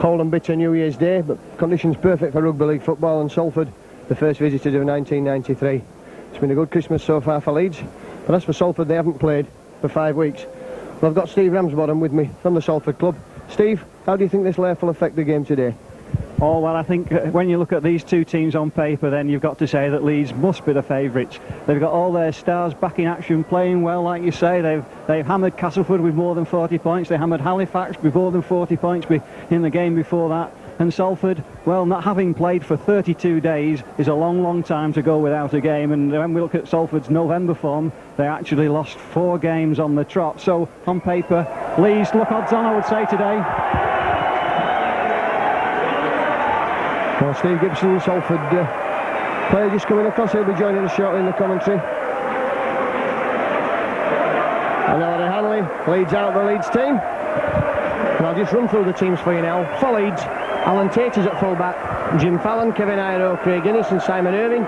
Cold and bitter New Year's Day, but conditions perfect for rugby league football, and Salford, the first visitors of 1993. It's been a good Christmas so far for Leeds, but as for Salford, they haven't played for 5 weeks. Well, I've got Steve Ramsbottom with me from the Salford club. Steve, how do you think this layoff will affect the game today? Oh, well, I think when you look at these two teams on paper, then you've got to say that Leeds must be the favourites. They've got all their stars back in action, playing well, like you say. They've hammered Castleford with more than 40 points. They hammered Halifax with more than 40 points in the game before that. And Salford, well, not having played for 32 days is a long, long time to go without a game. And when we look at Salford's November form, they actually lost 4 games on the trot. So, on paper, Leeds look odds on, I would say, today. Well, Steve Gibson, Salford player just coming across. He'll be joining us shortly in the commentary. And Ellery Hanley leads out the Leeds team. And I'll just run through the teams for you now. For Leeds, Alan Tate is at full-back, Jim Fallon, Kevin Iro, Craig Innes and Simon Irving.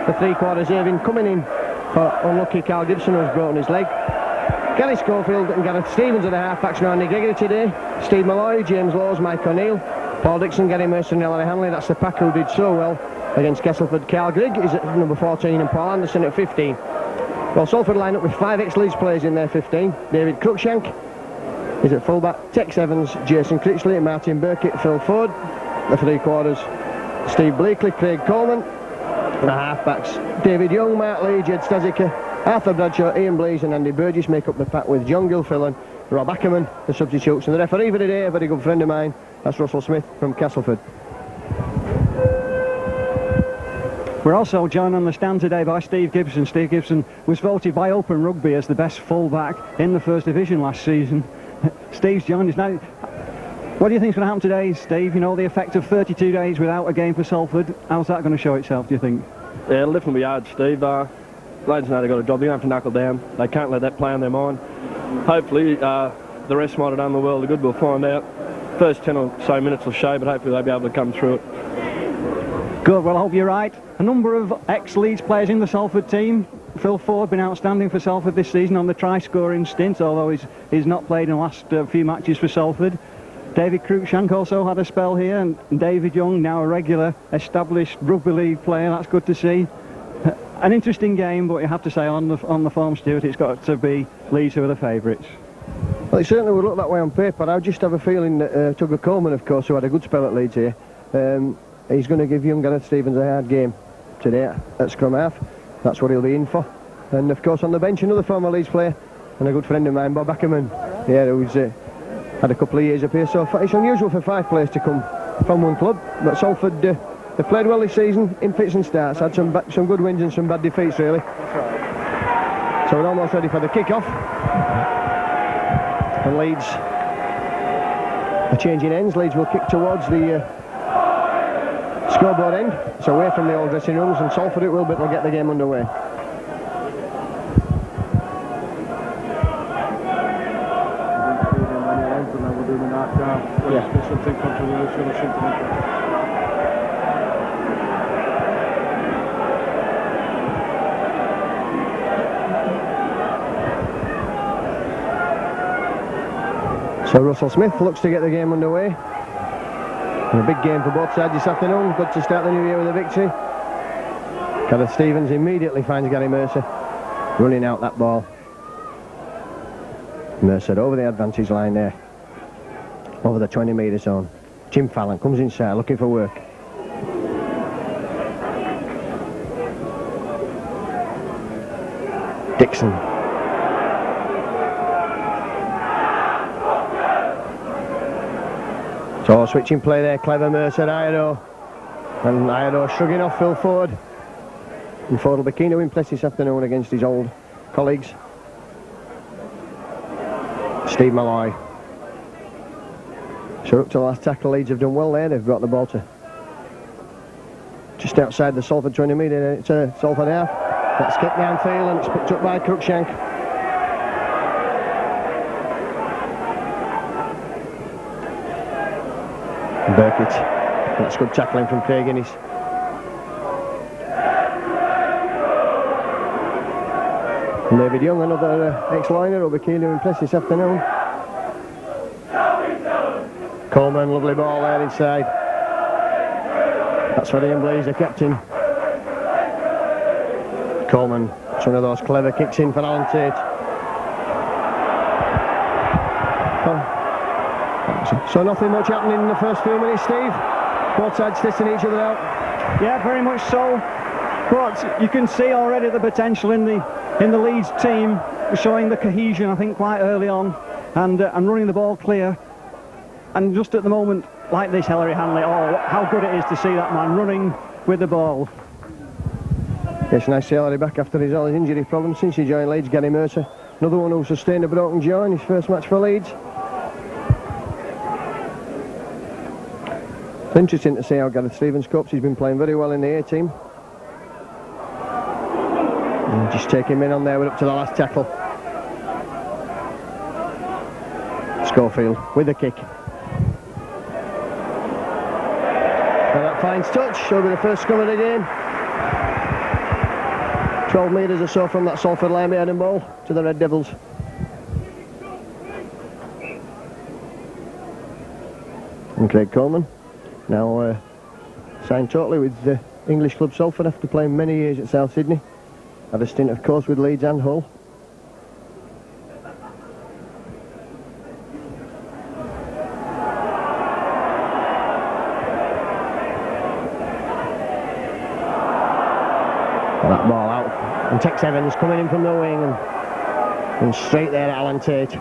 For three-quarters, Irving coming in for unlucky Carl Gibson, who's broken his leg. Gary Schofield and Gareth Stevens are the half-backs. Randy Gregory today. Steve Malloy, James Laws, Mike O'Neill, Paul Dixon, Gary Mercer and Ellery Hanley. That's the pack who did so well against Castleford. Carl Grigg is at number 14 and Paul Anderson at 15. Well, Salford line up with 5 ex-Leeds players in their 15. David Cruikshank is at full-back, Tex Evans, Jason Critchley, Martin Burkitt, Phil Ford. The three-quarters, Steve Bleakley, Craig Coleman. And the half-backs, David Young, Mark Lee, Jed Staziker, Arthur Bradshaw, Ian Blease and Andy Burgess make up the pack, with John Gilfillan, Rob Ackerman, the substitutes. And the referee for today, a very good friend of mine, that's Russell Smith from Castleford. We're also joined on the stand today by Steve Gibson. Steve Gibson was voted by Open Rugby as the best full-back in the First Division last season. Steve's joined us now. What do you think is going to happen today, Steve? You know, the effect of 32 days without a game for Salford. How's that going to show itself, do you think? Yeah, it'll definitely be hard, Steve. Lads know they've got a job. They're going to have to knuckle down. They can't let that play on their mind. Hopefully, the rest might have done the world of good. We'll find out. First 10 or so minutes will show, but hopefully they'll be able to come through it. Good, well, I hope you're right. A number of ex-Leeds players in the Salford team. Phil Ford been outstanding for Salford this season on the try-scoring stint, although he's not played in the last few matches for Salford. David Cruikshank also had a spell here, and David Young, now a regular established rugby league player. That's good to see. An interesting game, but you have to say on the form, Stuart, it's got to be Leeds who are the favourites. Well, it certainly would look that way on paper. I just have a feeling that Tugger Coleman, of course, who had a good spell at Leeds here, he's going to give young Gareth Stevens a hard game today at scrum half. That's what he'll be in for. And of course on the bench, another former Leeds player and a good friend of mine, Bob Ackerman, who's had a couple of years up here. So it's unusual for 5 players to come from one club, but Salford, they've played well this season in fits and starts, had some good wins and some bad defeats really. So we're almost ready for the kick-off. And Leeds are changing ends. Leeds will kick towards the scoreboard end. It's away from the old dressing rooms, and Salford it will, but they'll get the game underway. Something controversial or something like that. So Russell Smith looks to get the game underway. And a big game for both sides this afternoon. Good to start the new year with a victory. Gareth Stevens immediately finds Gary Mercer running out that ball. Mercer over the advantage line there, over the 20-metre zone. Jim Fallon comes inside looking for work. Dixon. So switching play there, clever Mercer, Iro. And Iro shrugging off Phil Ford. And Ford will be keen to impress this afternoon against his old colleagues. Steve Malloy. So up to the last tackle, Leeds have done well there. They've brought the ball to just outside the Salford 20 metre. It's a Salford half. That's kicked downfield and it's picked up by Cruikshank. Burkitt. That's good tackling from Craig Innes. And David Young, another ex-liner, will be keen to impress this afternoon. Coleman, lovely ball there inside. That's for Ian Blease, the captain. Coleman, it's one of those clever kicks in for Alan Tate. So nothing much happening in the first few minutes, Steve. Both sides testing each other out. Yeah, very much so. But you can see already the potential in the Leeds team, showing the cohesion, I think, quite early on, and running the ball clear. And just at the moment, like this, Hilary Hanley, oh, how good it is to see that man running with the ball. Yes, nice to see Hilary back after all his injury problems since he joined Leeds. Gary Mercer, another one who sustained a broken jaw in his first match for Leeds. It's interesting to see how Gareth Stevens copes. He's been playing very well in the A team. And just take him in on there, we're up to the last tackle. Schofield with the kick. And that finds touch, so it'll be the first scrum of the game. 12 metres or so from that Salford line behind ball to the Red Devils. And Craig Coleman now signed totally with the English club Salford after playing many years at South Sydney. Had a stint, of course, with Leeds and Hull. That ball out, and Tex Evans coming in from the wing and straight there at Alan Tate.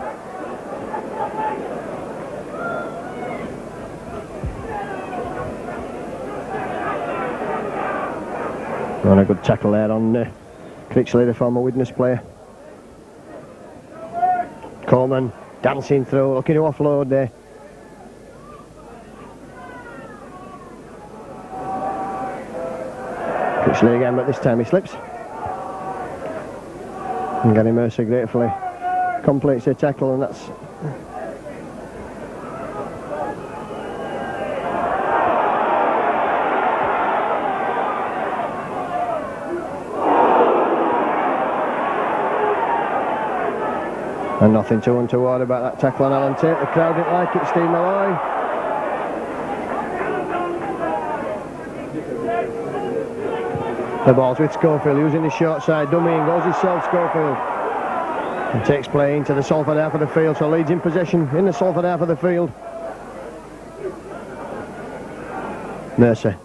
And a good tackle there on Critchley, the former Widnes player. Coleman dancing through, looking to offload there. Critchley again, but this time he slips. And Gary Mercer gratefully completes the tackle, and that's and nothing too untoward about that tackle on Alan Tate. The crowd didn't like it, Steve Malloy. The ball's with Schofield, using his short side dummy, and goes himself, Schofield. And takes play into the Salford half of the field, so Leeds in possession in the Salford half of the field. Mercer.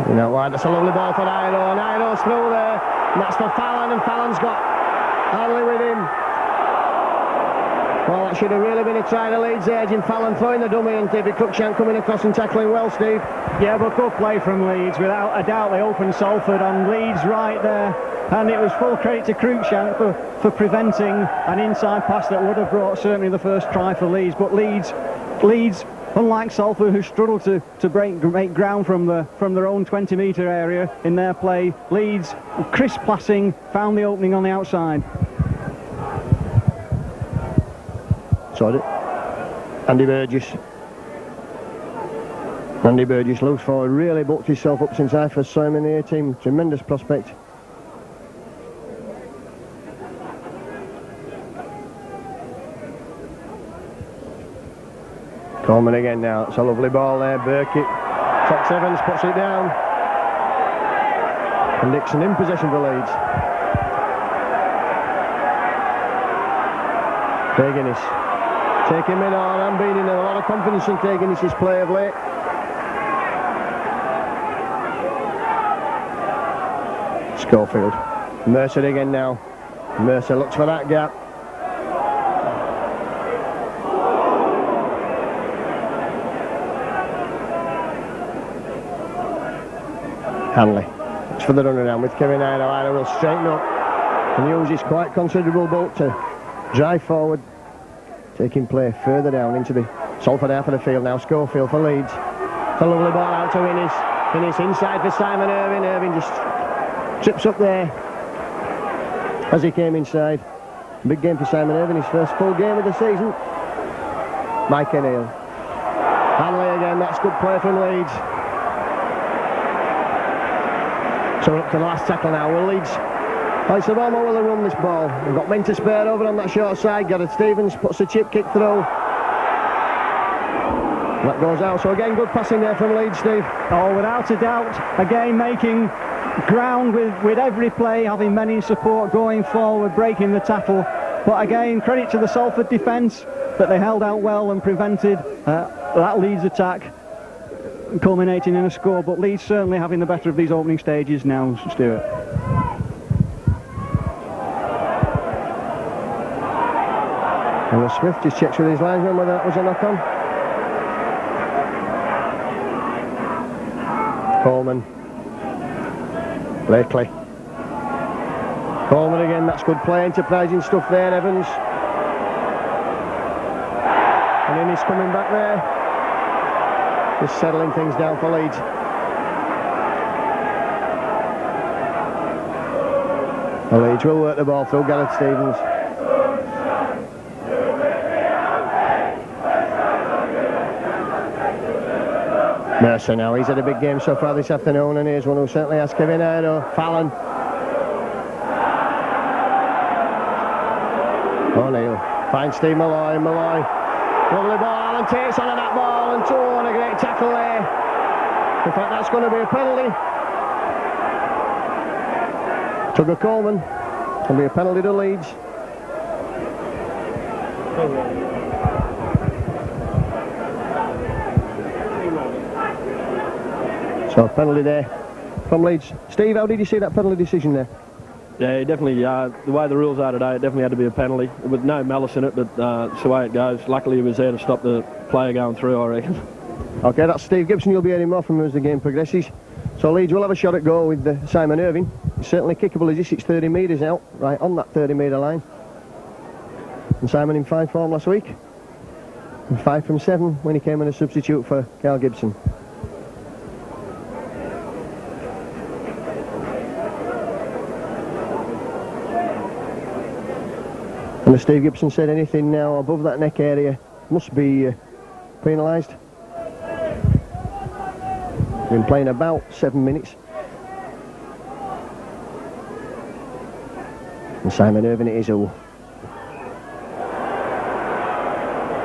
You know why, that's a lovely ball for Iro, and Iro's through there. And that's for Fallon, and Fallon's got Hanley with him. Well, that should have really been a try to Leeds edge, and Fallon throwing the dummy, and David Cruikshank coming across and tackling well, Steve. Yeah, but good play from Leeds. Without a doubt, they opened Salford, and Leeds right there. And it was full credit to Cruikshank for preventing an inside pass that would have brought certainly the first try for Leeds. But Leeds, unlike Salford, who struggled to make ground from their own 20-metre area in their play, Leeds, crisp passing, found the opening on the outside. Sorry. Andy Burgess loose forward, really bulked himself up since I first saw him in the A-team. Tremendous prospect. Coleman again now, it's a lovely ball there, Burkitt. Tex Evans puts it down. And Dixon in possession for Leeds. Craig Innes. Take him in on, I'm beating him. A lot of confidence in Craig Innes' play of late. Schofield. Mercer again now. Mercer looks for that gap. Hanley. Looks for the run around with Kevin Iro. Iro will straighten up and uses quite considerable bulk to drive forward. Taking play further down into the Salford half of the field now. Schofield for Leeds. It's a lovely ball out to Innes. Innes inside for Simon Irving. Irving just trips up there as he came inside. Big game for Simon Irving, his first full game of the season. Mike O'Neill. Hanley again, that's good play from Leeds. So we're up to the last tackle now. Will Leeds place the ball more, will they run this ball? We've got men to spare over on that short side. Gareth Stevens puts the chip kick through. That goes out, so again good passing there from Leeds, Steve. Oh, without a doubt, again making ground with every play, having many support, going forward, breaking the tackle. But again, credit to the Salford defence that they held out well and prevented that Leeds attack culminating in a score. But Leeds certainly having the better of these opening stages now, Stuart. And Smith just checks with his linesman whether that was a knock-on. Coleman. Blakely. Coleman again, that's good play, enterprising stuff there, Evans. And Innes coming back there. Just settling things down for Leeds. The Leeds will work the ball through Gareth Stevens. Mercer now, he's had a big game so far this afternoon, and here's one who certainly has. Kevin Ido, Fallon. O'Neill finds Steve Malloy. Lovely ball, and takes on that ball, and a great tackle there. In fact, that's going to be a penalty. Tugger Coleman. Can be a penalty to Leeds. So penalty there from Leeds. Steve, how did you see that penalty decision there? Yeah, definitely, the way the rules are today, it definitely had to be a penalty. With no malice in it, but it's the way it goes. Luckily he was there to stop the player going through, I reckon. OK, that's Steve Gibson. You'll be hearing more from him as the game progresses. So Leeds will have a shot at goal with Simon Irving. It's certainly kickable as this. It's 30 metres out, right on that 30-metre line. And Simon in fine form last week. And 5 from 7 when he came in a substitute for Carl Gibson. And as Steve Gibson said, anything now above that neck area must be penalised. Been playing about 7 minutes. And Simon Irving it is who.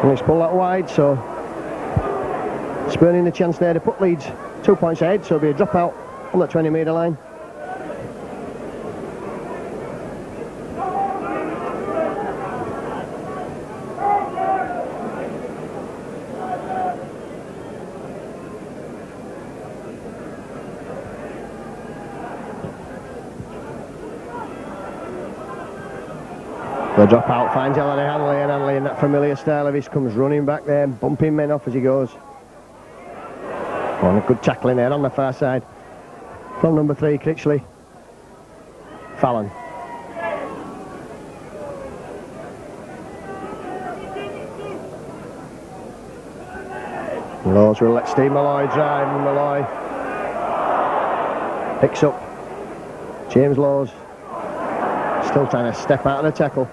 And let's pull that wide, so spurning the chance there to put Leeds 2 points ahead, so it'll be a dropout on that 20-metre line. The drop out finds Hanley, and Hanley in that familiar style of his comes running back there, bumping men off as he goes. Oh, and a good tackling there on the far side from number 3, Critchley. Fallon. Laws will let Steve Malloy drive, and Malloy picks up James Laws, still trying to step out of the tackle.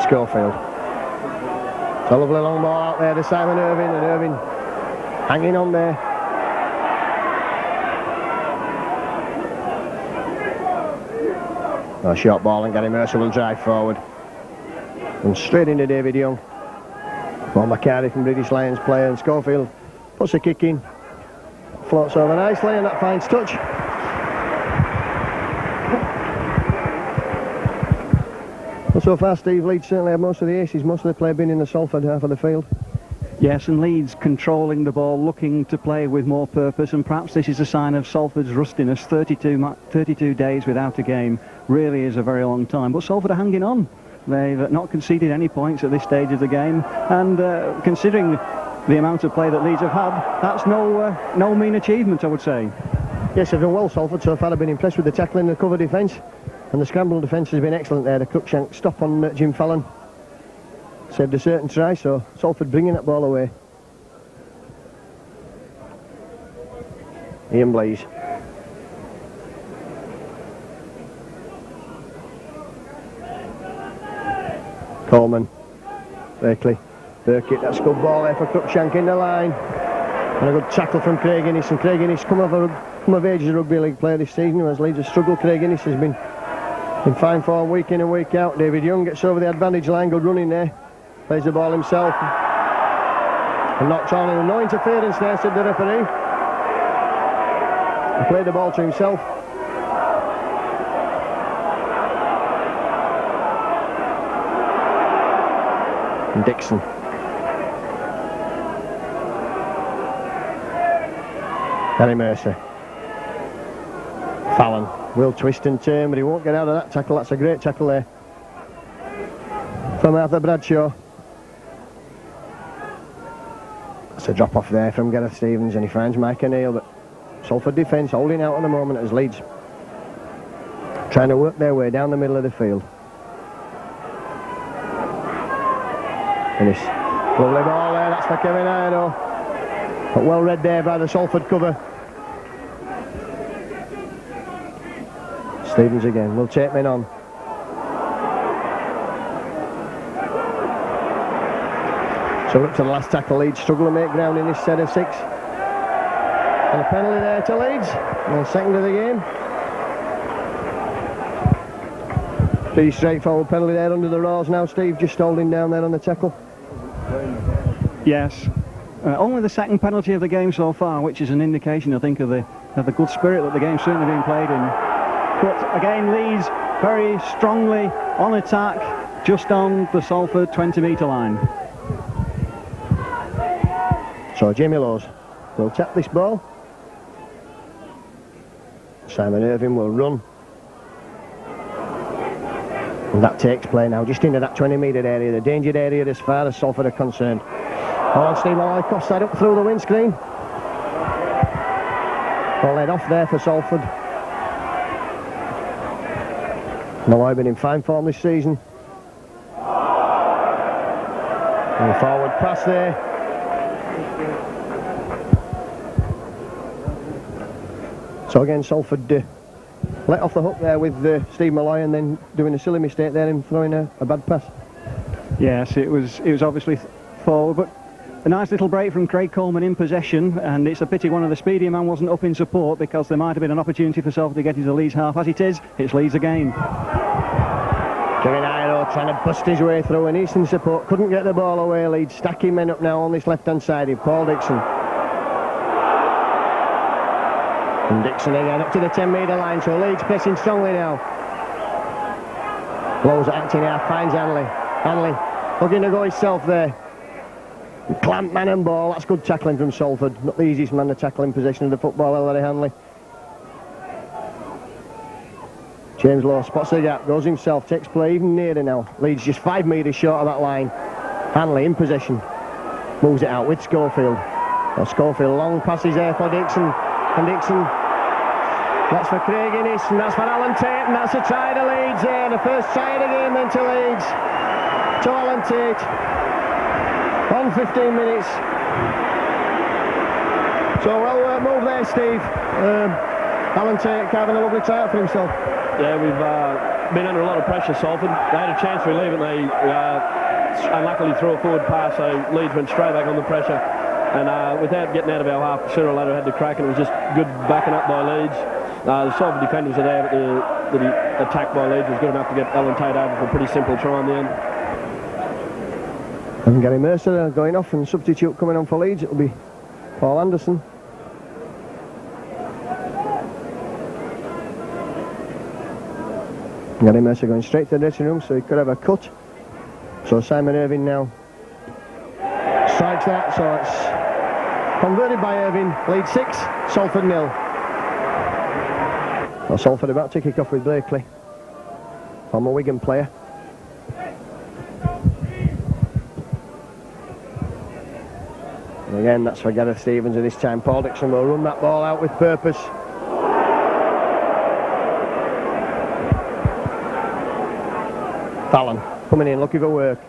Schofield. It's a lovely long ball out there to Simon Irving, and Irving hanging on there. A short ball, and Gary Mercer will drive forward. And straight into David Young. Paul McCarty from British Lions player, and Schofield puts a kick in. Floats over nicely, and that finds touch. Well, so far, Steve, Leeds certainly have most of the aces, most of the play been in the Salford half of the field. Yes, and Leeds controlling the ball, looking to play with more purpose, and perhaps this is a sign of Salford's rustiness. 32 days without a game really is a very long time, but Salford are hanging on. They've not conceded any points at this stage of the game, and considering the amount of play that Leeds have had, that's no mean achievement, I would say. Yes, they've done well, Salford, so far. I've been impressed with the tackling and the cover defence, and the scramble defence has been excellent there. The Cruikshank stop on Jim Fallon saved a certain try, so Salford bringing that ball away. Ian Blaze. Coleman. Berkeley. Burkitt, that's a good ball there for Cruikshank in the line. And a good tackle from Craig Innes, and Craig Innes come of age as a rugby league player this season, as Leeds have struggled. Craig Innes has been in fine form week in and week out. David Young gets over the advantage line, good running there. Plays the ball himself. And knocks on, and no interference there, said the referee. He played the ball to himself. And Dixon. Gary Mercer. Fallon will twist and turn, but he won't get out of that tackle. That's a great tackle there from Arthur Bradshaw. That's a drop off there from Gareth Stevens, and he finds Mike O'Neill, but Salford defence holding out at the moment as Leeds trying to work their way down the middle of the field. And this lovely ball there, that's for Kevin Iredale, but well read there by the Salford cover. Stevens again, will take men on. So up to the last tackle, Leeds struggle to make ground in this set of 6. And a penalty there to Leeds, and the second of the game. Pretty straightforward penalty there under the Raws now, Steve, just holding down there on the tackle. Yes. Only the second penalty of the game so far, which is an indication, I think, of the good spirit that the game's certainly being played in. But again, Leeds very strongly on attack, just on the Salford 20-metre line. So Jamie Lowes will tap this ball. Simon Irving will run. And that takes play now, just into that 20-metre area, the dangerous area as far as Salford are concerned. Oh, and Steve Malloy coughs that up through the windscreen. Ball led off there for Salford. Malloy been in fine form this season. And the forward pass there. So again, Salford let off the hook there with Steve Malloy, and then doing a silly mistake there in throwing a bad pass. Yes, it was obviously forward, but a nice little break from Craig Coleman in possession, and it's a pity one of the speedier man wasn't up in support, because there might have been an opportunity for Salford to get into the Leeds half. As it is, it's Leeds again. Kevin Iredale trying to bust his way through, and Easton support couldn't get the ball away. Leeds stacking men up now on this left-hand side of Paul Dixon. And Dixon again up to the 10-metre line, so Leeds pressing strongly now. Blows at acting half, finds Hanley. Hanley looking to go himself there. Clamp man and ball, that's good tackling from Salford. Not the easiest man to tackle in possession of the football, Larry Hanley. James Law spots the gap, goes himself, takes play even nearer now. Leeds just 5 metres short of that line. Hanley in possession. Moves it out with Schofield. Well, Schofield, long passes there for Dixon. And Dixon, that's for Craig Innes, and that's for Alan Tate, and that's a try to Leeds there. The first try of the game then to Leeds. To Alan Tate. On 15 minutes. So well worked move there, Steve. Alan Tate carving a lovely try out for himself. Yeah, we've been under a lot of pressure, Salford. They had a chance to relieve it, and they unluckily threw a forward pass, so Leeds went straight back on the pressure. And without getting out of our half, sooner or later had to crack, and it was just good backing up by Leeds. The Salford defenders are there, but the attack by Leeds was good enough to get Alan Tate over for a pretty simple try in the end. And Gary Mercer going off, and substitute coming on for Leeds, it'll be Paul Anderson. Gary Mercer going straight to the dressing room, so he could have a cut. So Simon Irving now strikes that, so it's converted by Irving. Leeds 6, Salford 0. Well, Salford about to kick off with Blakely, former Wigan player. And again, that's for Gareth Stevens, and this time Paul Dixon will run that ball out with purpose. Fallon coming in, looking for work.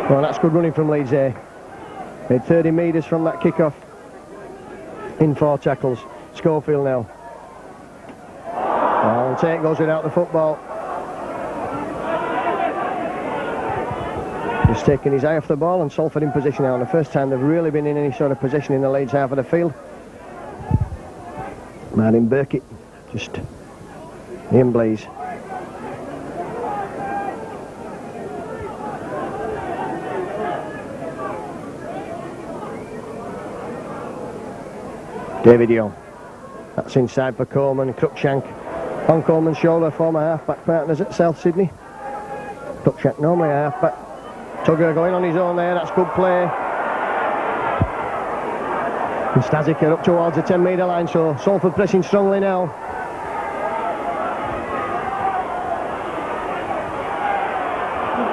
Well, that's good running from Leeds there. Made 30 metres from that kick-off. In 4 tackles. Schofield now. Oh, Tate goes without the football. He's taking his eye off the ball, and Salford in position now. And the first time they've really been in any sort of possession in the Leeds half of the field. Martin Burkitt, just in Blaze. David Young. That's inside for Coleman. Cruikshank on Coleman's shoulder, former half-back partners at South Sydney. Cruikshank normally a half-back. Tugger going on his own there, that's good play. And Stasic up towards the 10-metre line, so Salford pressing strongly now.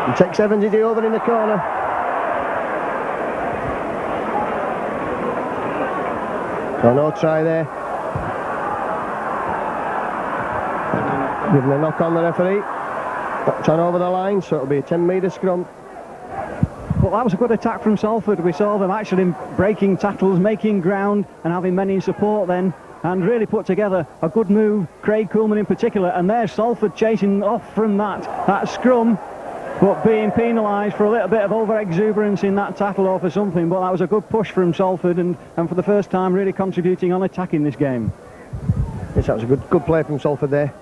He takes Evans over in the corner. So no try there. Giving a knock on the referee. Knocked on over the line, so it'll be a 10-metre scrum. Well, that was a good attack from Salford. We saw them actually breaking tackles, making ground and having men in support then, and really put together a good move, Craig Coolman in particular, and there's Salford chasing off from that scrum, but being penalised for a little bit of over-exuberance in that tackle or for something. But that was a good push from Salford, and for the first time really contributing on attack in this game. Yes, that was a good play from Salford there.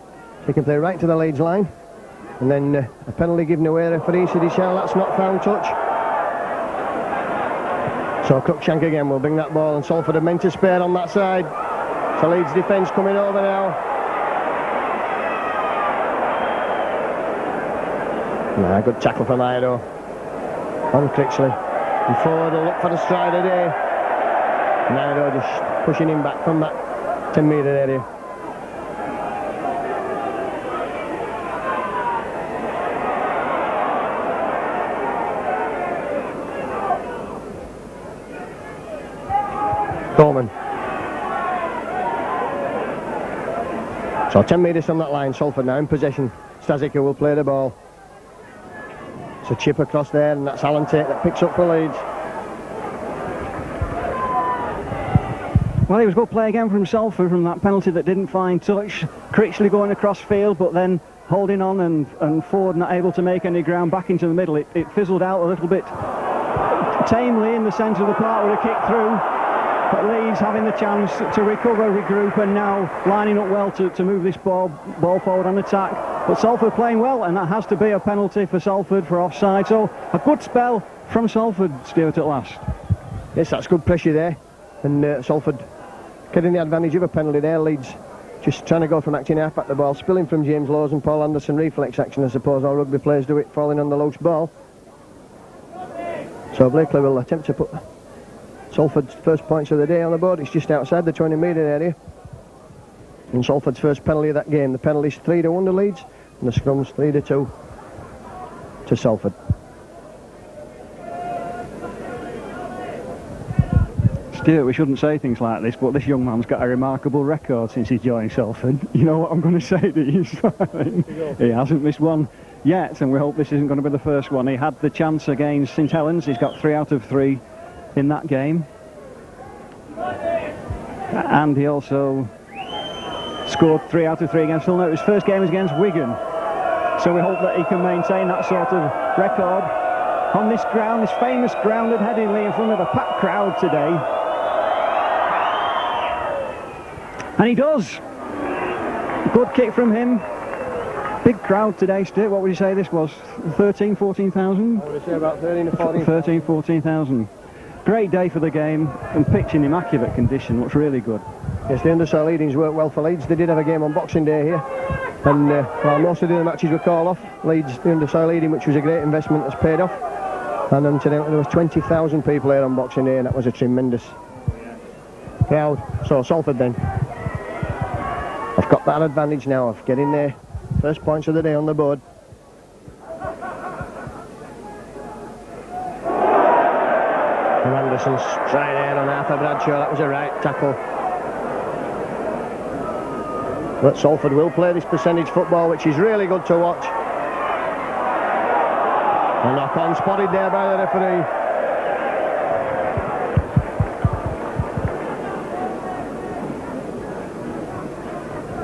Taking play right to the Leeds line, and then a penalty given away. Referee said that's not found touch. So Cruikshank again will bring that ball, and Salford are meant to spare on that side. So Leeds defence coming over now. Good tackle from Ido on Critchley. And Ford will look for the stride today. And Ido just pushing him back from that 10-metre area. Coleman. So 10 metres from that line, Salford now in possession. Stasic will play the ball. It's a chip across there, and that's Alan Tate that picks up for Leeds. Well, it was good play again from Salford from that penalty that didn't find touch. Critchley going across field, but then holding on, and Ford not able to make any ground back into the middle. It fizzled out a little bit tamely in the centre of the park with a kick through. But Leeds having the chance to recover, regroup, and now lining up well to move this ball forward on attack. But Salford playing well, and that has to be a penalty for Salford for offside. So a good spell from Salford, Stuart, at last. Yes, that's good pressure there. And Salford getting the advantage of a penalty there. Leeds just trying to go from acting half at the ball, spilling from James Laws and Paul Anderson. Reflex action, I suppose, all rugby players do it, falling on the loose ball. So Blakely will attempt to put Salford's first points of the day on the board. It's just outside the 20-metre area. And Salford's first penalty of that game. The penalty's 3-1 to Leeds, and the scrum's 3-2 to Salford. Stuart, we shouldn't say things like this, but this young man's got a remarkable record since he's joined Salford. You know what I'm going to say to you? He hasn't missed one yet, and we hope this isn't going to be the first one. He had the chance against St Helens. He's got 3 out of 3 in that game, and he also scored 3 out of 3 against Hull. His first game was against Wigan, so we hope that he can maintain that sort of record on this ground, this famous ground at Headingley, in front of a packed crowd today. And he does. Good kick from him. Big crowd today, Stuart. What would you say this was? 13, 14,000? I would say about 13 to 14. 13, 14,000. Great day for the game, and pitch in immaculate condition. Looks really good. Yes, the underside leadings worked well for Leeds. They did have a game on Boxing Day here, and while most of the matches were called off, Leeds, the underside leading, which was a great investment, has paid off. And incidentally, there was 20,000 people here on Boxing Day, and that was a tremendous crowd. So Salford then, I've got that advantage now of getting their first points of the day on the board. And Anderson's try there on Arthur Bradshaw. That was a right tackle. But Salford will play this percentage football, which is really good to watch. A knock-on spotted there by the referee.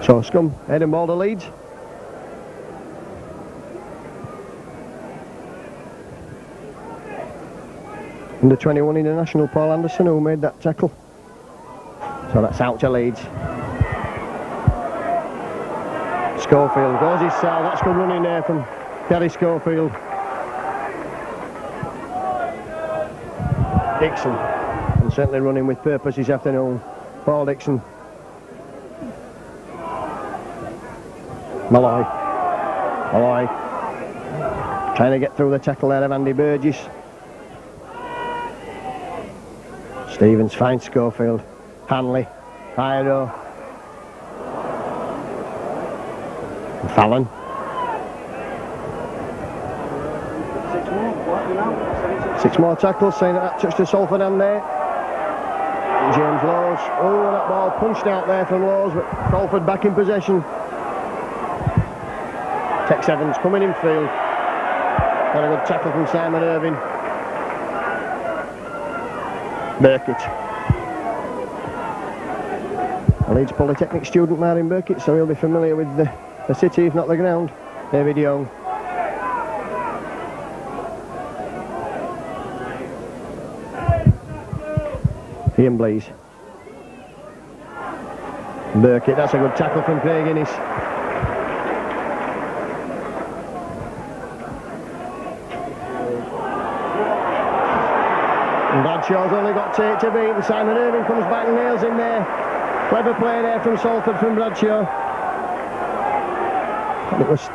So scrum, head and ball to Leeds. Under 21 international Paul Anderson, who made that tackle. So that's out to Leeds. Schofield goes his side. That's good running there from Gary Schofield. Dixon, and certainly running with purpose this afternoon. Paul Dixon. Malloy trying to get through the tackle there of Andy Burgess. Stevens finds Schofield. Hanley, Iro, Fallon. 6 more tackles, saying that touched to Salford hand there. And James Lawes. Oh, that ball punched out there from Lawes, but Salford back in possession. Tex Evans coming in field. Got a good tackle from Simon Irving. Burkitt. A Leeds Polytechnic student now in Burkitt, so he'll be familiar with the city, if not the ground. David Young. Ian Blease. Burkitt, that's a good tackle from Craig Innes. And Bradshaw's only got Tate to beat, and Simon Irving comes back and nails him there. Clever play there from Salford from Bradshaw. It was...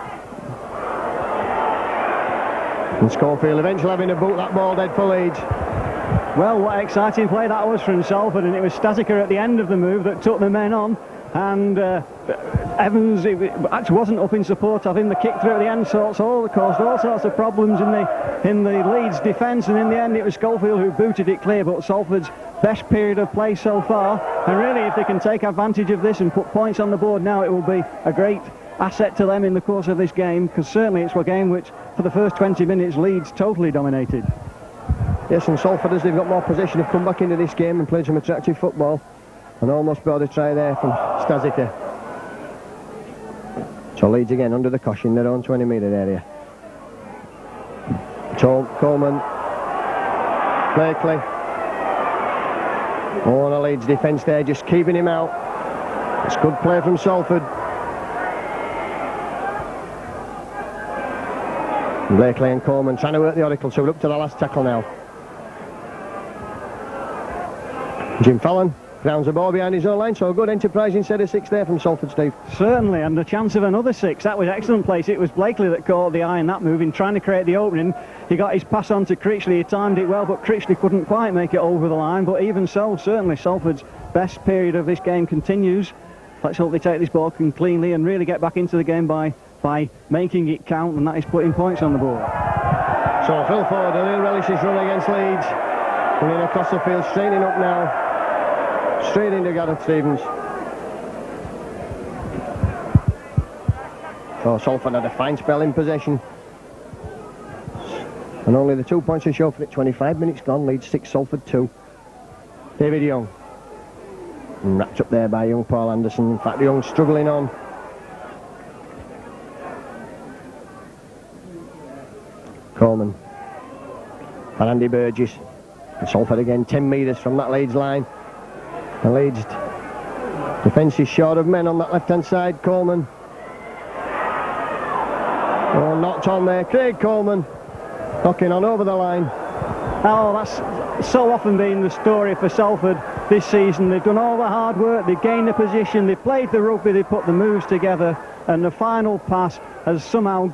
And Schofield eventually having to boot that ball dead for Leeds. Well, what exciting play that was from Salford, and it was Statica at the end of the move that took the men on, and Evans actually wasn't up in support of him. The kick through at the end caused all sorts of problems in the Leeds defence, and in the end it was Schofield who booted it clear. But Salford's best period of play so far, and really if they can take advantage of this and put points on the board now, it will be a great asset to them in the course of this game, because certainly it's a game which for the first 20 minutes Leeds totally dominated. Yes, and Salford, as they've got more possession, have come back into this game and played some attractive football, and almost brought a try there from Stazica. So Leeds again under the caution, their own 20-metre area. Coleman, Blakely. Oh, the Leeds defence there, just keeping him out. It's good play from Salford. Blakely and Coleman trying to work the Oracle, so we're up to the last tackle now. Jim Fallon grounds the ball behind his own line, so a good enterprising set of 6 there from Salford, Steve. Certainly, and a chance of another 6. That was excellent place. It was Blakely that caught the eye in that move in trying to create the opening. He got his pass on to Critchley, he timed it well, but Critchley couldn't quite make it over the line. But even so, certainly Salford's best period of this game continues. Let's hope they take this ball cleanly and really get back into the game by making it count, and that is putting points on the board. So Phil Ford, a real relish his run against Leeds. Running across the field, straightening up now. Straight into Gareth Stevens. So Salford had a fine spell in possession. And only the 2 points to show for it. 25 minutes gone, Leeds 6, Salford 2. David Young. And wrapped up there by young Paul Anderson. In fact, Young struggling on. Coleman. And Andy Burgess. And Salford again, 10 metres from that Leeds line. The Leeds defence is short of men on that left-hand side. Coleman. Oh, knocked on there. Craig Coleman knocking on over the line. Oh, that's so often been the story for Salford this season. They've done all the hard work, they've gained the position, they've played the rugby, they've put the moves together, and the final pass has somehow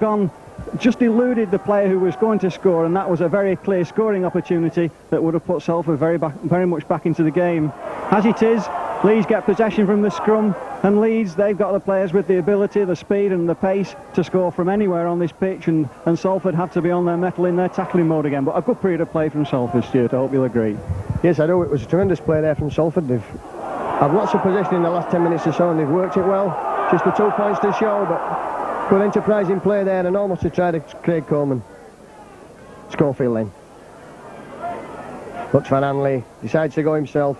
just eluded the player who was going to score, and that was a very clear scoring opportunity that would have put Salford very much back into the game. As it is, Leeds get possession from the scrum, and Leeds, they've got the players with the ability, the speed and the pace to score from anywhere on this pitch, and Salford had to be on their mettle in their tackling mode again. But a good period of play from Salford, Stuart, I hope you'll agree. Yes, I do. It was a tremendous play there from Salford. They've had lots of possession in the last 10 minutes or so, and they've worked it well. Just the 2 points to show, but good enterprising play there, and almost a try to Craig Coleman. Schofield then. Looks for Hanley, decides to go himself.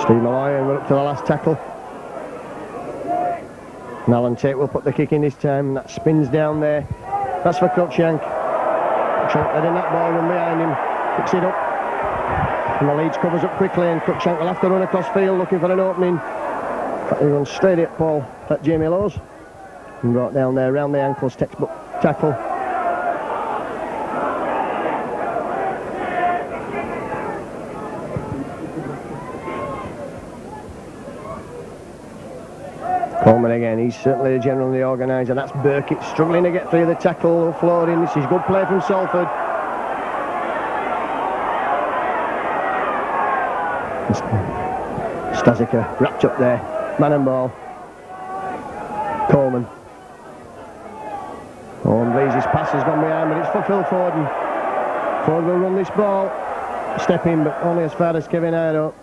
Steve Malloy, and we're up to the last tackle. And Alan Tate will put the kick in this time, and that spins down there. That's for Cruikshank. Cruikshank letting that ball run behind him. Picks it up. And the Leeds covers up quickly, and Cruikshank will have to run across field looking for an opening. He runs straight at Paul, at Jamie Lowes. And brought down there, round the ankles, textbook tackle. Coleman again, he's certainly the general and the organiser. That's Burkitt struggling to get through the tackle, floating. This is good play from Salford. Stasica wrapped up there, man and ball. Coleman. Oh, and Bleasy's pass has gone behind, but it's for Phil Foden. Ford will run this ball, step in, but only as far as Kevin Ido.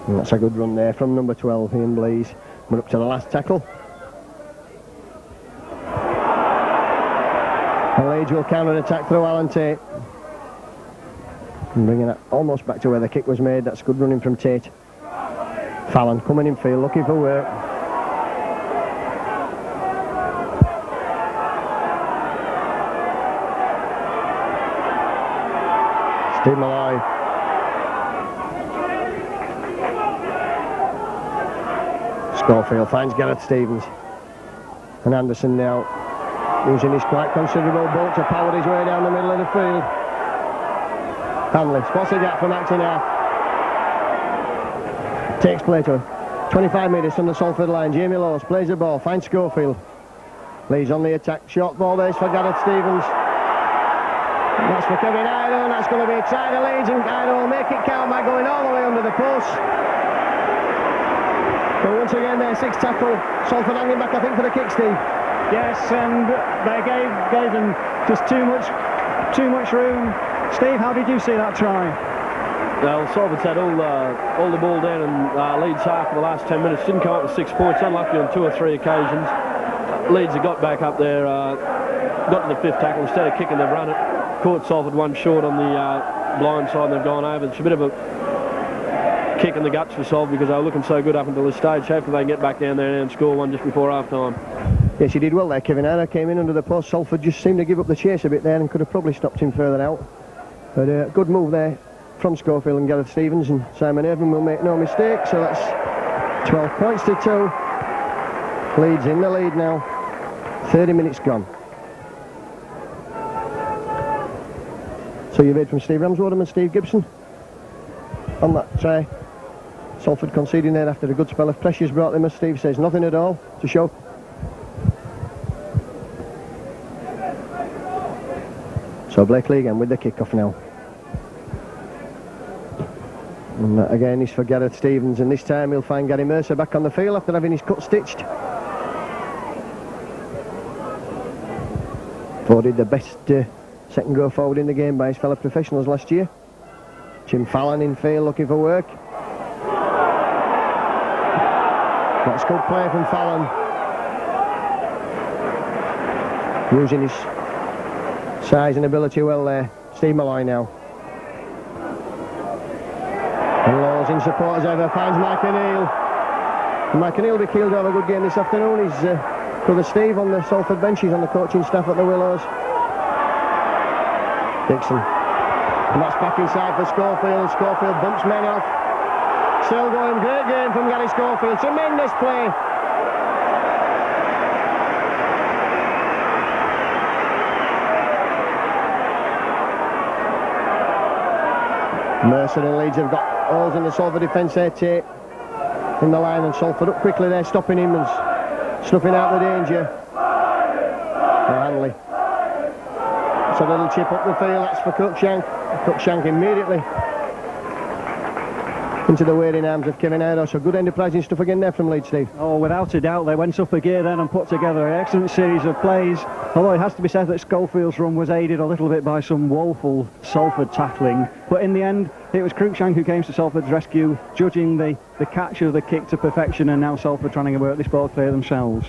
And that's a good run there from number 12, Ian Blease. We're up to the last tackle. And Leeds will counter-attack through Alan Tate. And bringing it almost back to where the kick was made. That's good running from Tate. Fallon coming in field, looking for work. Steve Malloy. Schofield finds Gareth Stevens. And Anderson now using his quite considerable bulk to power his way down the middle of the field. Hanley spots a gap from acting half. Takes play to him. 25 metres from the Salford line. Jamie Lowes plays the ball, finds Schofield. Leeds on the attack. Short ball there for Gareth Stevens. And that's for Kevin Ido, and that's going to be a try to Leeds, and Ido will make it count by going all the way under the post. But once again there, sixth tackle. Salford hanging back, I think, for the kick, Steve. Yes, and they gave them just too much room. Steve, how did you see that try? Well, Salford's had all the ball down in Leeds half for the last 10 minutes. Didn't come up with 6 points, unlucky on 2 or 3 occasions. Leeds have got back up there, got to the fifth tackle. Instead of kicking, they've run it. Caught Salford one short on the blind side, and they've gone over. It's a bit of a kick in the guts for Salford because they were looking so good up until this stage. Hopefully they can get back down there and score one just before half time. Yes, he did well there. Kevin Ido came in under the post. Salford just seemed to give up the chase a bit there and could have probably stopped him further out. But good move there from Schofield and Gareth Stevens, and Simon Irvin will make no mistake. So that's 12 points to 2. Leeds in the lead now. 30 minutes gone. So you've heard from Steve Ramswater and Steve Gibson on that try. Salford conceding there after a good spell of pressure's brought them, as Steve says, nothing at all to show. So Blakely again with the kick-off now. And that again is for Gareth Stevens, and this time he'll find Gary Mercer back on the field after having his cut stitched. Voted the best second go forward in the game by his fellow professionals last year. Jim Fallon in field looking for work. That's good play from Fallon. Using his size and ability well there. Steve Malloy now. And Laws in support as ever, finds Mike O'Neill. And Mike O'Neill will be keeled over a good game this afternoon. He's brother Steve on the Salford bench. He's on the coaching staff at the Willows. Dixon. And that's back inside for Schofield. Schofield bumps men off. Still going, great game from Gary Schofield. Tremendous play. Mercer and Leeds have got holes in the Salford defence there, Tate in the line, and Salford up quickly there, stopping him and snuffing out the danger. Hanley. It's a little chip up the field, that's for Cruikshank. Cruikshank immediately into the waiting arms of Kevin Ido. So good enterprising stuff again there from Leeds, Steve. Oh, without a doubt, they went up a gear then and put together an excellent series of plays. Although it has to be said that Schofield's run was aided a little bit by some woeful Salford tackling. But in the end, it was Cruikshank who came to Salford's rescue, judging the catch of the kick to perfection, and now Salford trying to work this ball clear themselves.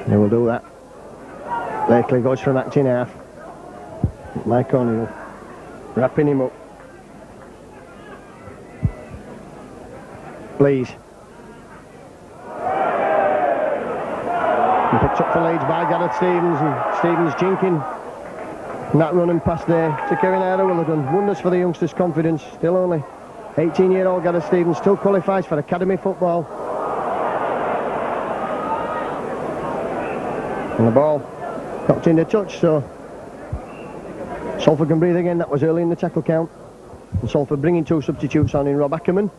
They will do that. Blakely goes from acting half. Mike O'Neill wrapping him up. Leeds. And picked up for Leeds by Gareth Stevens, and Stevens jinking. And that running past there to Kevin Ayres will have done wonders for the youngsters' confidence. Still only 18-year-old Gareth Stevens still qualifies for academy football. And the ball knocked in the touch, so Salford can breathe again. That was early in the tackle count. And Salford bringing 2 substitutes on in Rob Ackerman,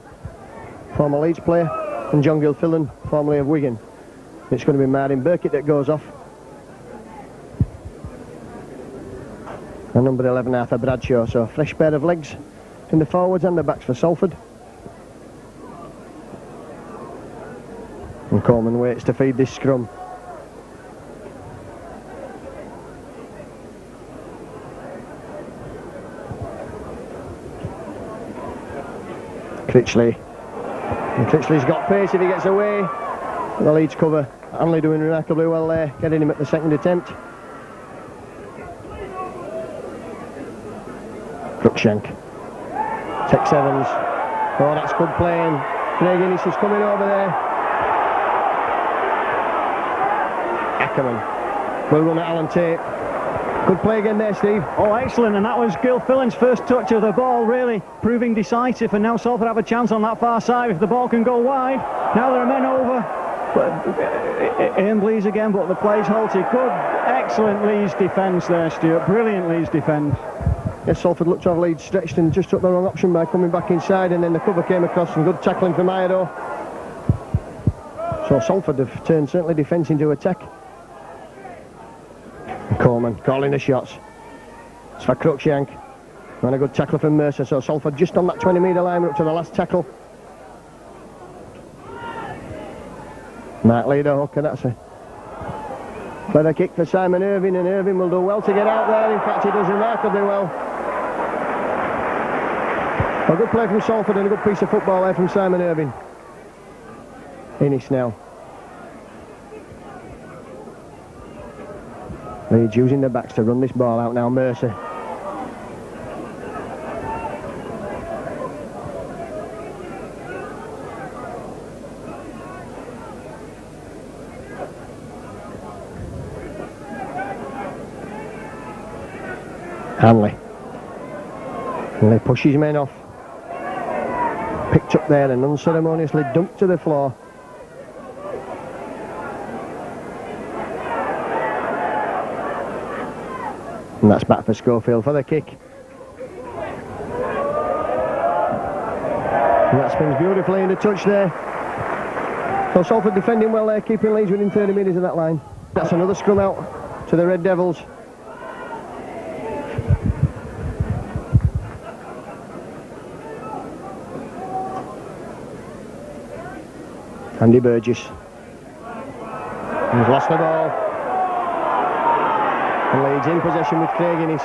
former Leeds player, and John Gilfillan, formerly of Wigan. It's going to be Martin Burkitt that goes off. And number 11, Arthur Bradshaw. So a fresh pair of legs in the forwards and the backs for Salford. And Coleman waits to feed this scrum. Critchley. And Critchley's got pace if he gets away. The Leeds cover. Hanley doing remarkably well there, getting him at the second attempt. Cruikshank. Tex Evans. Oh, that's good playing. Craig Innes is coming over there. Ackerman will run at Alan Tate. Good play again there, Steve. Oh, excellent, and that was Gilfillan's first touch of the ball, really proving decisive, and now Salford have a chance on that far side if the ball can go wide. Now there are men over, but Ian Blees again, but the play's halted. Good, excellent Leeds defence there, Stuart. Brilliant Leeds defence. Yes, Salford looked to have Leeds stretched and just took the wrong option by coming back inside, and then the cover came across, and good tackling from Ayres. So Salford have turned certainly defence into attack. Coleman calling the shots. It's for Cruikshank. And a good tackle from Mercer. So Salford just on that 20-metre line. We're up to the last tackle. Mark Leader hooker. That's a clever kick for Simon Irving, and Irving will do well to get out there. In fact, he does remarkably well. A good play from Salford and a good piece of football there from Simon Irving. Innes now. Leeds using the backs to run this ball out now. Mercer. Hanley. And they push his men off. Picked up there and unceremoniously dumped to the floor. And that's back for Schofield for the kick. And that spins beautifully in the touch there. So Salford defending well there, keeping Leeds within 30 metres of that line. That's another scrum out to the Red Devils. Andy Burgess. He's lost the ball. And Leeds in possession with Craig Innes.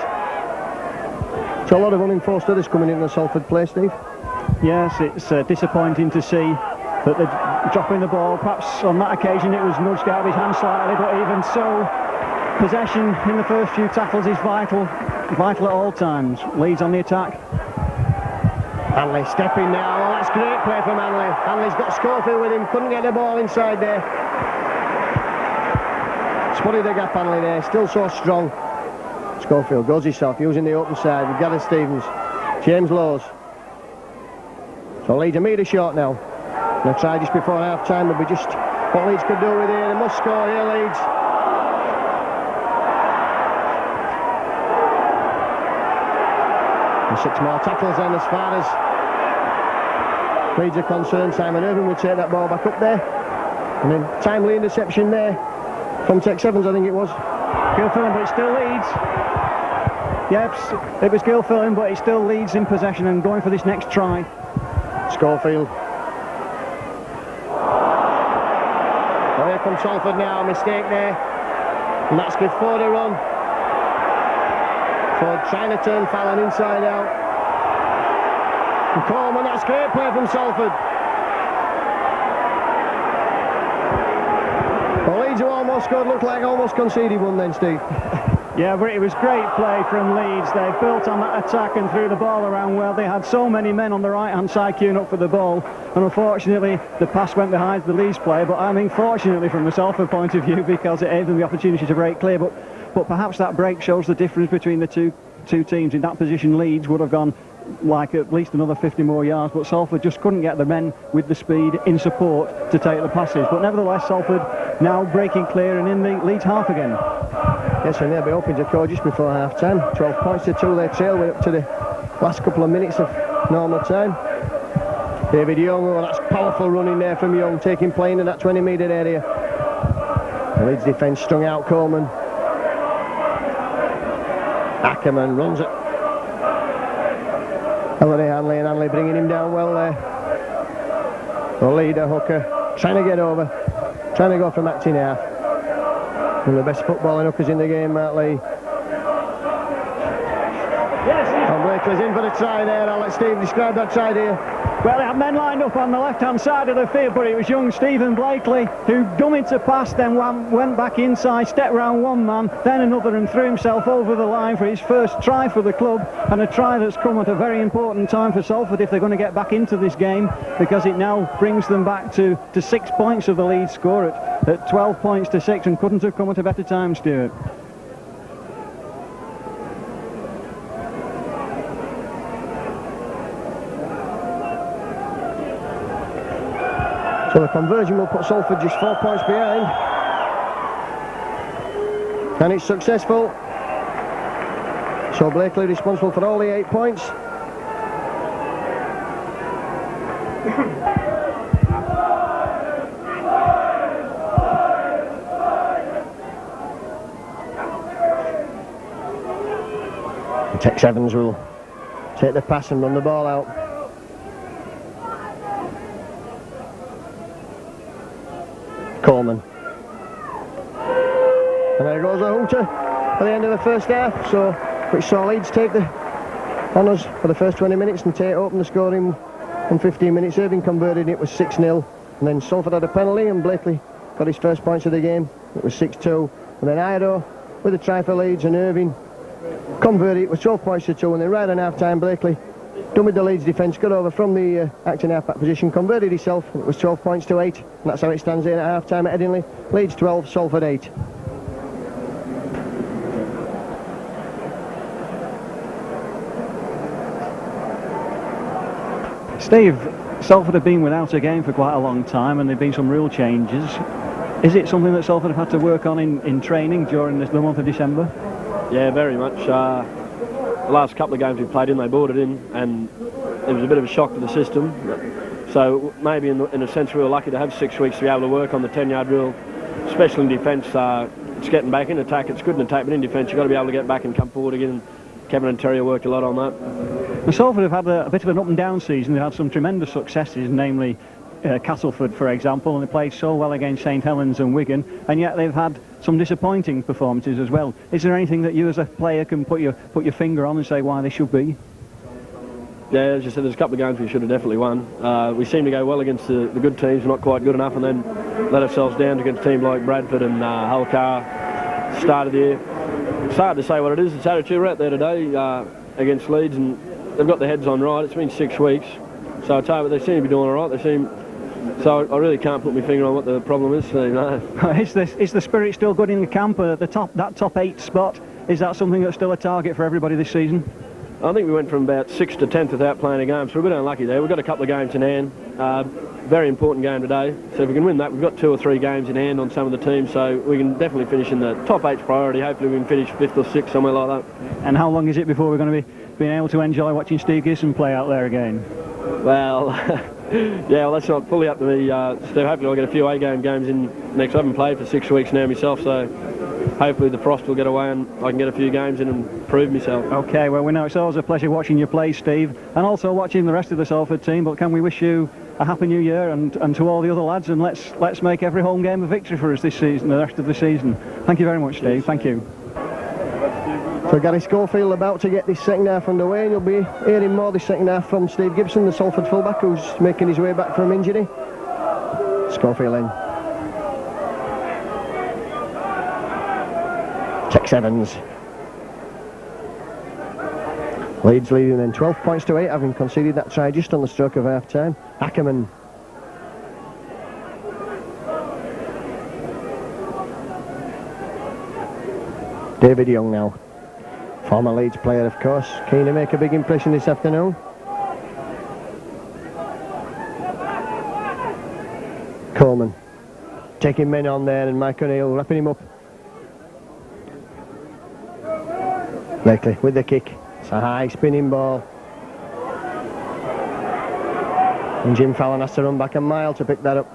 So a lot of unenforced others coming into the Salford play, Steve. Yes, it's disappointing to see that they're dropping the ball. Perhaps on that occasion it was nudged out of his hand slightly, but even so, possession in the first few tackles is vital at all times. Leeds on the attack. Hanley stepping now. Oh, that's great play from Hanley. Hanley's got Schofield with him, couldn't get the ball inside there. Spotted the gap, Hanley there, still so strong. Schofield goes himself, using the open side with Gareth Stevens. James Lowes. So Leeds a metre short now. They'll try just before half time, will be just what Leeds could do with here. They must score here, Leeds. And 6 more tackles then as far as Leeds are concerned. Simon Irving will take that ball back up there. And then timely interception there from Tex Evans, I think it was. Gilfillan, but it still Leeds. Yep, it was Gilfillan, but it still Leeds in possession and going for this next try. Schofield. Oh, here comes Salford now, mistake there. And that's good Ford a run. Ford trying to turn Fallon inside out. And Coleman, that's great play from Salford. Well, Leeds who almost scored, looked like almost conceded one then, Steve. Yeah, but it was great play from Leeds. They built on that attack and threw the ball around well. They had so many men on the right-hand side queuing up for the ball. and unfortunately the pass went behind the Leeds player, but I mean fortunately from the Salford point of view, because it gave them the opportunity to break clear, but perhaps that break shows the difference between the two teams. In that position, Leeds would have gone like at least another 50 more yards, but Salford just couldn't get the men with the speed in support to take the passes. But nevertheless, Salford now breaking clear and in the Leeds half again. Yes, and they'll be hoping to score just before half time. 12 points to 2 they trail. We're up to the last couple of minutes of normal time. David Young, oh, that's powerful running there from Young, taking play in that 20-metre area. The Leeds defence strung out Coleman. Ackerman runs it. Hanley, and Hanley bringing him down well there. The leader, Hooker, trying to get over, trying to go from acting half. One of the best footballing hookers in the game, Matt Lee. Yes. And Blakely's in for the try there. I'll let Steve describe that try here. Well, they had men lined up on the left-hand side of the field, but it was young Stephen Blakely who dummied to pass, then went back inside, stepped round one man, then another, and threw himself over the line for his first try for the club, and a try that's come at a very important time for Salford if they're going to get back into this game, because it now brings them back to 6 points of the lead score at 12 points to 6, and couldn't have come at a better time, Stuart. So the conversion will put Salford just 4 points behind. And it's successful. So Blakely responsible for all the 8 points. Tex Evans will take the pass and run the ball out. Coleman. And there goes a hooter at the end of the first half, so which saw Leeds take the honours for the first 20 minutes and open the scoring in 15 minutes. Irving converted, it was 6-0, and then Salford had a penalty and Blakely got his first points of the game, it was 6-2, and then Ido with a try for Leeds, and Irving converted, it was 12 points to 2, and then right on half time Blakely done with the Leeds defence, got over from the acting half-back position, converted himself, and it was 12 points to 8, and that's how it stands here at half-time at Headingley. Leeds 12, Salford 8. Steve, Salford have been without a game for quite a long time, and there have been some real changes. Is it something that Salford have had to work on in training during the month of December? Yeah, very much. The last couple of games we played in, they brought it in, and it was a bit of a shock to the system. So maybe in a sense we were lucky to have 6 weeks to be able to work on the 10-yard drill, especially in defence. It's getting back in attack, it's good in attack, but in defence you've got to be able to get back and come forward again. Kevin and Terry worked a lot on that. The Salford have had a bit of an up and down season. They've had some tremendous successes, namely Castleford, for example, and they played so well against St Helens and Wigan, and yet they've had some disappointing performances as well. Is there anything that you as a player can put your finger on and say why they should be? Yeah, as you said, there's a couple of games we should have definitely won. We seem to go well against the good teams, not quite good enough, and then let ourselves down against teams like Bradford and Hull Car. Start of the year. It's hard to say what it is. It's attitude. We're out there today against Leeds, and they've got their heads on right. It's been 6 weeks, so it's hard, but they seem to be doing all right. So I really can't put my finger on what the problem is. So, no. Is the spirit still good in the camp? That top 8 spot, is that something that's still a target for everybody this season? I think we went from about 6th to 10th without playing a game, so we're a bit unlucky there. We've got a couple of games in hand. Very important game today, so if we can win that, we've got 2 or 3 games in hand on some of the teams, so we can definitely finish in the top 8's priority. Hopefully we can finish 5th or 6th, somewhere like that. And how long is it before we're going to be being able to enjoy watching Steve Gibson play out there again? Well, yeah, well, that's not fully up to me, Steve. Hopefully I'll get a few A-game games in next. I haven't played for 6 weeks now myself, so hopefully the frost will get away and I can get a few games in and prove myself. OK, well, we know it's always a pleasure watching you play, Steve, and also watching the rest of the Salford team, but can we wish you a happy new year and to all the other lads, and let's make every home game a victory for us this season, the rest of the season. Thank you very much, Steve. Thank you. So Gary Schofield about to get this second half underway, and you'll be hearing more this second half from Steve Gibson, the Salford fullback, who's making his way back from injury. Schofield in. Tex Evans. Leeds leading then 12 points to 8, having conceded that try just on the stroke of half time. Ackerman David Young now. Former Leeds player, of course. Keen to make a big impression this afternoon. Coleman taking men on there, and Mike O'Neill wrapping him up. Blakely with the kick. It's a high spinning ball. And Jim Fallon has to run back a mile to pick that up.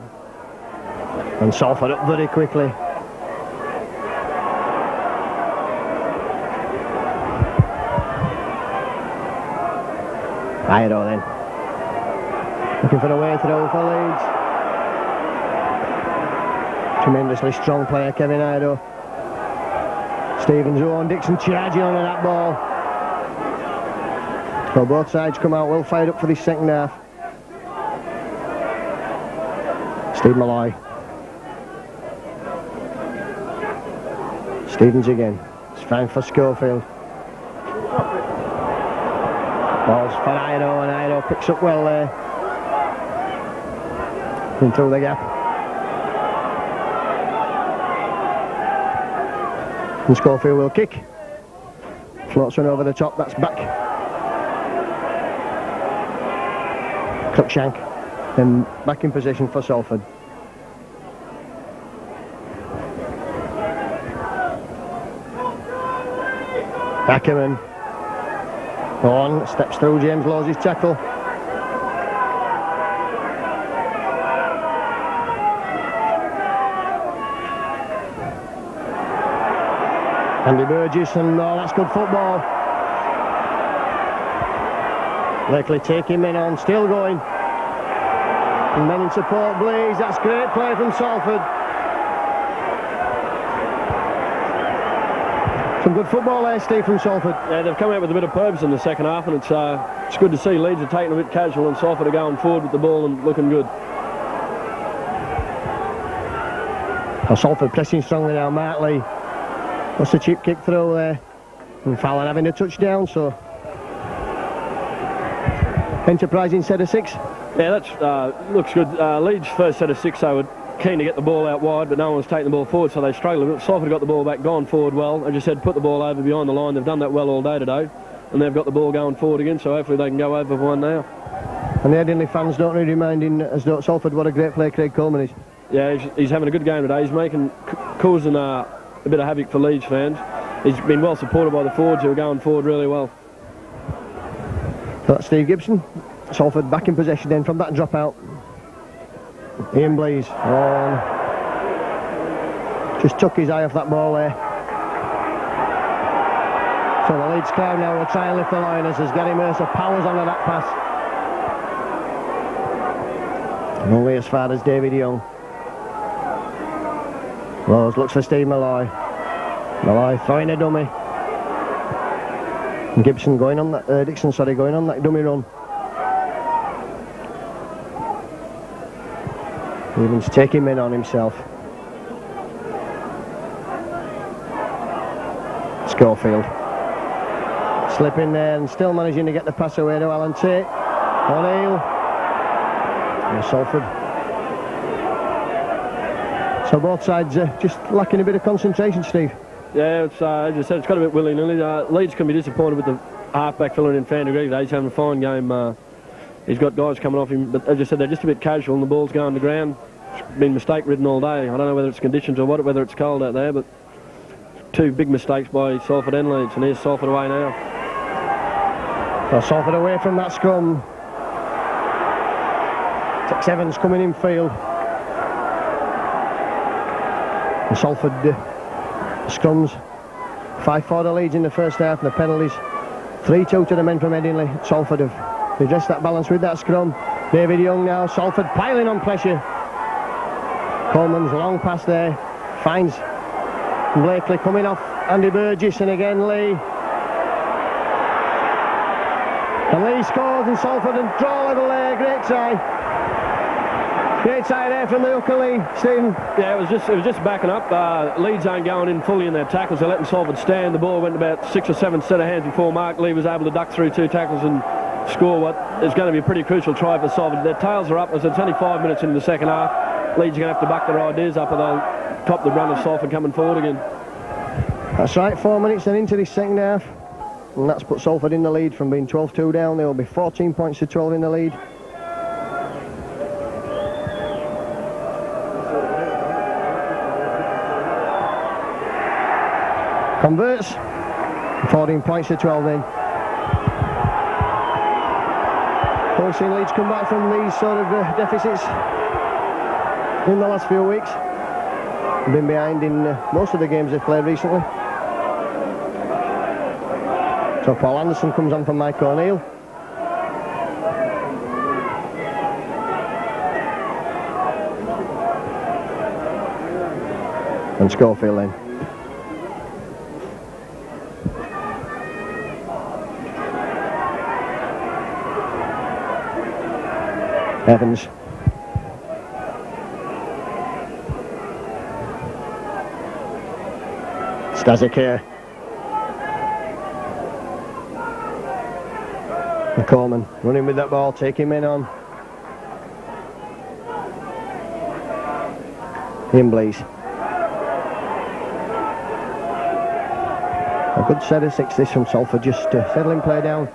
And Salford up very quickly. Iro then. Looking for a way through for Leeds. Tremendously strong player, Kevin Iro. Stevens, Owen Dixon charging on that ball. Well, both sides come out well fired up for this second half. Steve Malloy. Stevens again. It's fine for Schofield. Balls for Iro, and Iro picks up well there. Into the gap. And Schofield will kick. Floats one over the top, that's back. Cruikshank. Then back in position for Salford. Ackerman. On, steps through James Lawes' tackle. Andy Burgess, and that's good football. Blakely taking men on, still going. And men in support, Blaze, that's great play from Salford. Some good football there, Steve, from Salford. Yeah, they've come out with a bit of purpose in the second half, and it's good to see Leeds are taking a bit casual and Salford are going forward with the ball and looking good. Well, Salford pressing strongly now, Martley. What's the cheap kick throw there? And Fallon having a touchdown, so... enterprising set of 6. Yeah, that looks good. Leeds' first set of 6, they were keen to get the ball out wide, but no one was taking the ball forward, so they struggled a bit. Salford got the ball back, gone forward well. As you said, put the ball over behind the line. They've done that well all day today, and they've got the ball going forward again, so hopefully they can go over for one now. And the Headingley fans don't really reminding us that Salford what a great player Craig Coleman is. Yeah, he's having a good game today. He's causing a bit of havoc for Leeds fans. He's been well supported by the forwards who are going forward really well. So that's Steve Gibson. Salford back in possession then from that dropout. Ian Blaze on. Just took his eye off that ball there. So the Leeds crowd now will try and lift the Lioness as Gary Mercer powers onto that pass. And only as far as David Young. Rose looks for Steve Malloy. Malloy throwing a dummy. And Gibson going on that, Dixon, sorry, going on that dummy run. Evans taking men on himself. Schofield. Slipping there and still managing to get the pass away to Alan Tate. O'Neill. And Salford. So both sides just lacking a bit of concentration, Steve. Yeah, it's, as you said, it's got a bit willy-nilly. Leeds can be disappointed with the half-back filling in Fanny. He's having a fine game. He's got guys coming off him, but as you said, they're just a bit casual and the ball's going to ground. It's been mistake-ridden all day. I don't know whether it's conditions or what, whether it's cold out there, but 2 big mistakes by Salford and Leeds, and here's Salford away now. Well, Salford away from that scrum. Tex Evans coming in field. And Salford scrums 5-4 to Leeds in the first half, and the penalties 3-2 to the men from Headingley. Salford have addressed that balance with that scrum. David Young now, Salford piling on pressure. Coleman's long pass there, finds Blakely coming off Andy Burgess, and again Lee. And Lee scores, and Salford and draw level there, great try. Great try there from the hooker, Lee. Stephen. Yeah, it was just backing up. Leeds aren't going in fully in their tackles. They're letting Salford stand. The ball went about 6 or 7 set of hands before Mark Lee was able to duck through 2 tackles and score what is going to be a pretty crucial try for Salford. Their tails are up as it's only 5 minutes into the second half. Leeds are going to have to buck their ideas up, or they'll top the run of Salford coming forward again. That's right, 4 minutes then into this second half. And that's put Salford in the lead from being 12-2 down. They'll be 14 points to 12 in the lead. Converts. 14 points to 12 then. We've seen Leeds come back from these sort of deficits in the last few weeks. They've been behind in most of the games they've played recently. So Paul Anderson comes on for Mike O'Neill. And Schofield then. Evans. Stasic here. And Coleman running with that ball, taking him in on. Ian Blease. A good set of 6 this from Salford, just settling play down.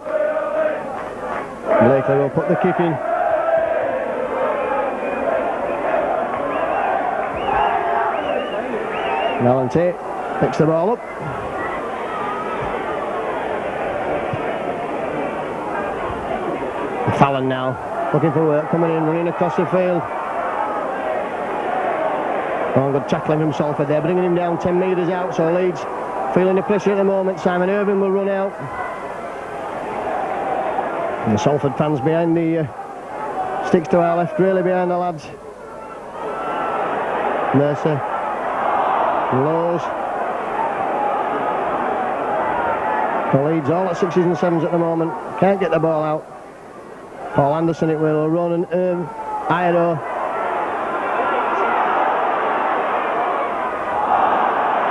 Blakely will put the kick in. Alan Tate picks the ball up. Fallon now, looking for work, coming in, running across the field. Oh, good tackling from Salford there, bringing him down 10 metres out, so Leeds feeling the pressure at the moment. Simon Irving will run out. And the Salford fans behind the sticks to our left, really behind the lads. Mercer. Lows. The Leeds all at 6s and 7s at the moment. Can't get the ball out. Paul Anderson it will run and Iado.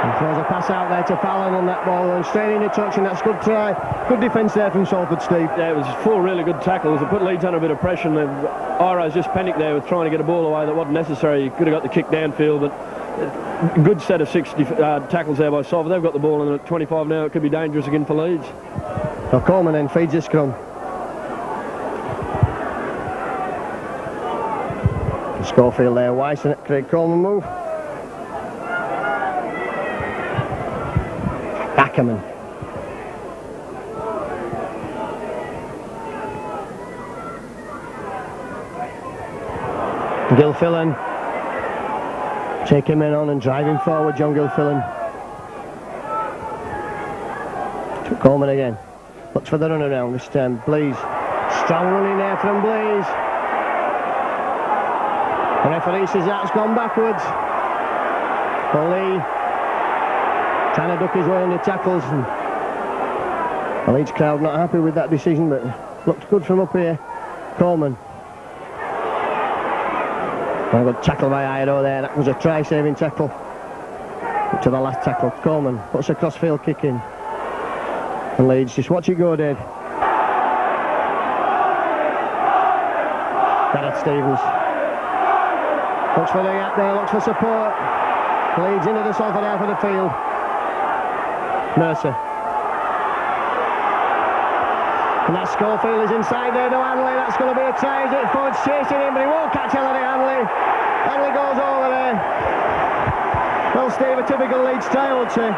And throws a pass out there to Fallon on that ball and straight into touch, and that's good try. Good defence there from Salford, Steve. Yeah, it was 4 really good tackles. It put Leeds under a bit of pressure, and Iro's just panicked there with trying to get a ball away that wasn't necessary. He could have got the kick downfield, but good set of 6 tackles there by Salford. They've got the ball in at 25 now. It could be dangerous again for Leeds. So Coleman then feeds the scrum. Schofield there, Weiss and Craig Coleman move. Ackerman. Gilfillan. Take him in on and drive him forward, John Gilfillan. To Coleman again. Looks for the run around this time. Blease. Strong running there from Blease. The referee says that's gone backwards. Lee trying to duck his way under tackles. And the Leeds crowd not happy with that decision, but looked good from up here. Coleman. A good tackle by Iado there. That was a try-saving tackle. Up to the last tackle. Coleman puts a cross-field kick in. And Leeds, just watch it go, Dave. Gareth Stevens. Looks for the gap there, looks for support. Leeds into the Salford half of the field. Mercer. And that Schofield is inside there to Hanley. That's going to be a try. Is it? Ford's chasing him, but he won't catch Ellery Hanley. Hanley goes over there. Well, Steve, a typical Leeds try, I would say.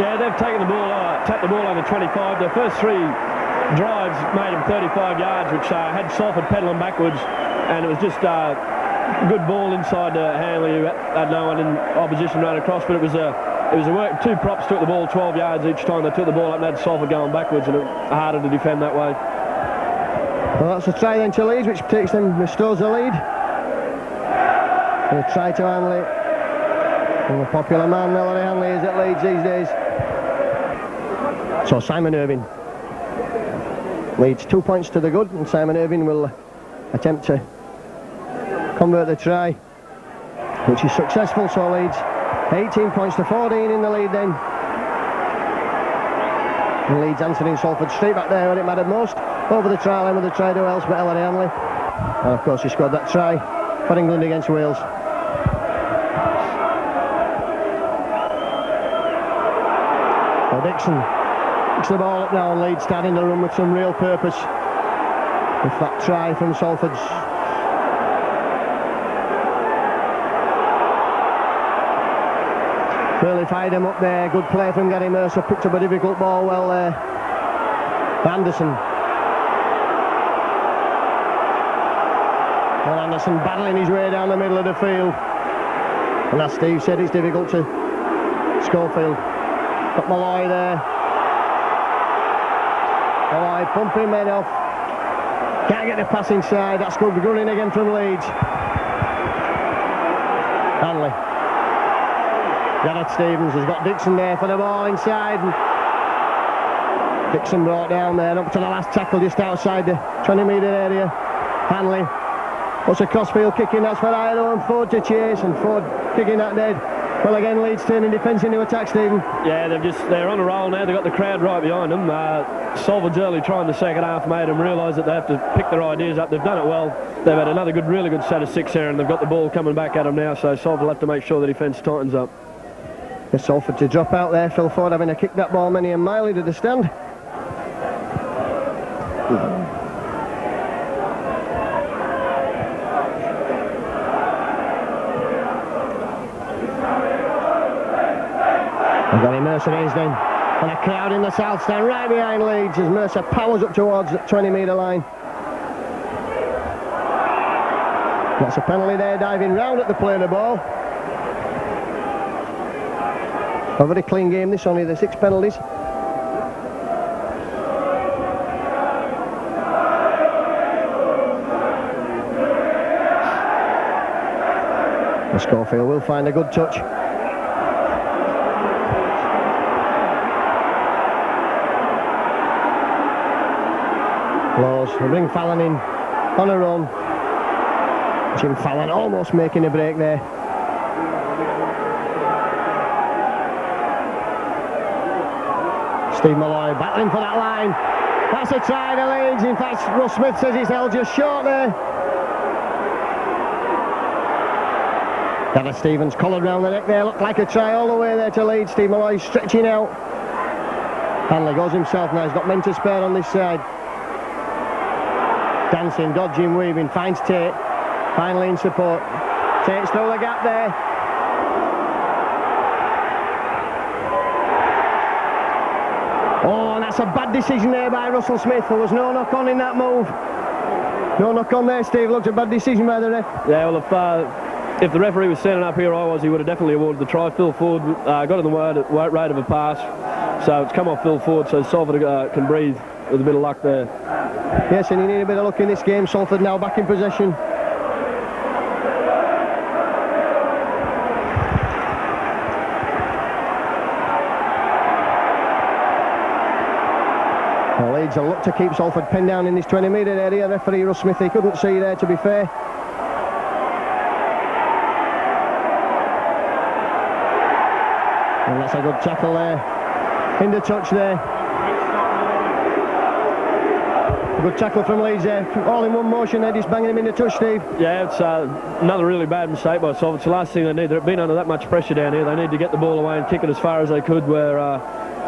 Yeah, they've taken the ball, tapped the ball over 25. The first 3 drives made them 35 yards, which had Salford pedalling backwards, and it was just good ball inside Hanley, who had no one in opposition run across, but it was a work. 2 props took the ball 12 yards each time they took the ball up, and had Salford going backwards, and it was harder to defend that way. Well, that's a try then to Leeds, which takes them, restores the lead. And a try to Hanley. And the popular man Ellery Hanley is at Leeds these days. So Simon Irving leads 2 points to the good, and Simon Irving will attempt to convert the try, which is successful. So Leeds 18 points to 14 in the lead then. And Leeds answering Salford straight back there when it mattered most. Over the try line with a try to else but Ellery Hanley. And of course he scored that try for England against Wales. So Dixon picks the ball up now and Leeds starting to run with some real purpose. With that try from Salford's. Really fired him up there. Good play from Gary Mercer. Picked up a difficult ball well there. Anderson. Well, Anderson battling his way down the middle of the field. And as Steve said, it's difficult to Schofield. Got Malloy there. Malloy pumping men off. Can't get the pass inside. That's good running again from Leeds. Hanley. Gareth Stevens has got Dixon there for the ball inside. Dixon brought down there up to the last tackle just outside the 20-metre area. Hanley. What's a crossfield kicking? That's for Iro and Ford to chase, and Ford kicking that dead. Well, again, Leeds turning defence into attack, Stephen. Yeah, they're on a roll now. They've got the crowd right behind them. Salford's early try in the second half made them realise that they have to pick their ideas up. They've done it well. They've had another really good set of 6 there, and they've got the ball coming back at them now, so Salford will have to make sure the defence tightens up. It's Salford to drop out there. Phil Ford having to kick that ball many a mile into the stand. Gary Mercer is then, and a crowd in the south stand right behind Leeds as Mercer powers up towards the 20-metre line. That's a penalty there, diving round at the play of the ball. A very clean game this, only the 6 penalties. And Schofield will find a good touch. Laws will bring Fallon in on a run. Jim Fallon almost making a break there. Steve Malloy battling for that line. That's a try to Leeds. In fact, Russ Smith says he's held just short there. Gareth Stevens collared round the neck there. Looked like a try all the way there to Leeds. Steve Malloy stretching out. Hanley goes himself now. He's got men to spare on this side. Dancing, dodging, weaving, finds Tate. Finally in support. Tate's through the gap there. Oh, and that's a bad decision there by Russell Smith. There was no knock on in that move. No knock on there, Steve. Looked a bad decision by the ref. Yeah, well, if the referee was standing up here, he would have definitely awarded the try. Phil Ford got in the rate of a pass, so it's come off Phil Ford, so Salford can breathe with a bit of luck there. Yes, and you need a bit of luck in this game. Salford now back in possession. Well, Leeds will look to keep Salford pinned down in this 20-metre area. Referee Russ Smith, he couldn't see there, to be fair. And that's a good tackle there. In the touch there. A good tackle from Leeds there. All in one motion there, just banging him in the touch, Steve. Yeah, it's another really bad mistake by Salford. It's the last thing they need. They've been under that much pressure down here. They need to get the ball away and kick it as far as they could, where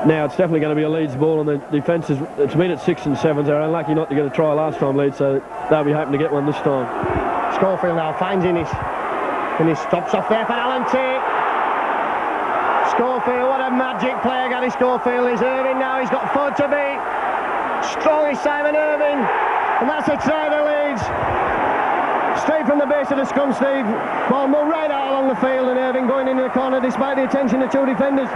now it's definitely going to be a Leeds ball, and the defence it's been at 6 and 7. They're unlucky not to get a try last time, Leeds, so they'll be hoping to get one this time. Schofield now finds Innis. Innis stops off there for Alan Tate. Schofield, what a magic player Gary Schofield is. Irving now, he's got Ford to beat. Strong is Simon Irving, and that's a try to Leeds. Straight from the base of the scrum, Steve. Ball moved right out along the field, and Irving going into the corner despite the attention of 2 defenders.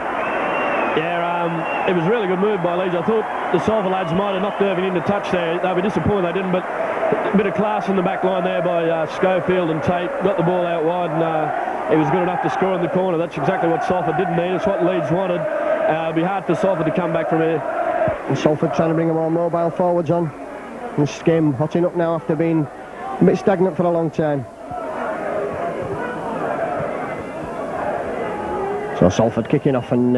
Yeah, it was a really good move by Leeds. I thought the Salford lads might have knocked Irving into touch there. They'll be disappointed they didn't, but a bit of class in the back line there by Schofield and Tate. Got the ball out wide, and he was good enough to score in the corner. That's exactly what Salford didn't need. It's what Leeds wanted. It'll be hard for Salford to come back from here. And Salford trying to bring a more mobile forwards on. And this game hotting up now after being a bit stagnant for a long time. So Salford kicking off, and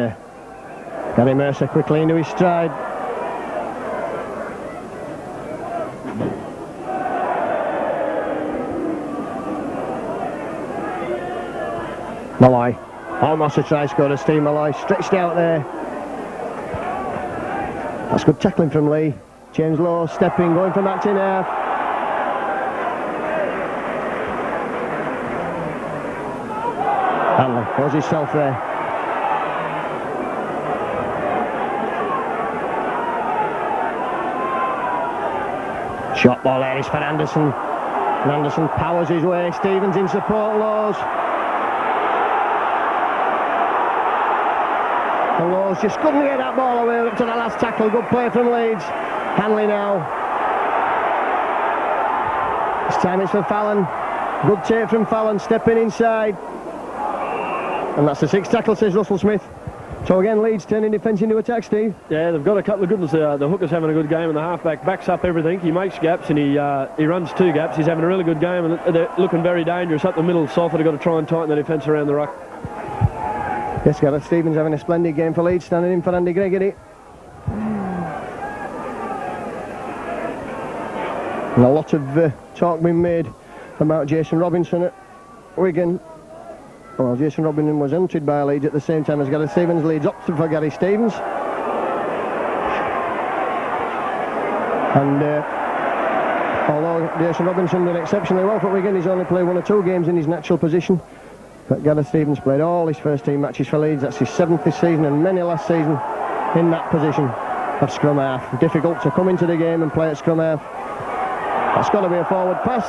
Gary Mercer quickly into his stride. Malloy. Almost a try scorer, Steve Malloy. Stretched out there. That's good tackling from Lee. James Lowe stepping, going from back in half. Hanley holds himself there. Shot ball there is for Anderson. And Anderson powers his way. Stevens in support, Lowe's. And Lowe's just couldn't get that ball away up to the last tackle. Good play from Leeds. Hanley now. This time it's for Fallon. Good take from Fallon, stepping inside. And that's the 6th tackle, says Russell Smith. So again, Leeds turning defence into attack, Steve. Yeah, they've got a couple of good ones. The hooker's having a good game, and the halfback backs up everything. He makes gaps, and he runs 2 gaps. He's having a really good game, and they're looking very dangerous. Up the middle, Salford have got to try and tighten the defence around the ruck. Yes, Gareth Stevens having a splendid game for Leeds, standing in for Andy Gregory. And a lot of talk being made about Jason Robinson at Wigan. Well, Jason Robinson was entered by Leeds at the same time as Gareth Stevens. Leeds opted for Gary Stevens. And although Jason Robinson did exceptionally well for Wigan, he's only played 1 or 2 games in his natural position. But Gareth Stevens played all his first team matches for Leeds. That's his 7th this season and many last season in that position of scrum half. Difficult to come into the game and play at scrum half. That's got to be a forward pass.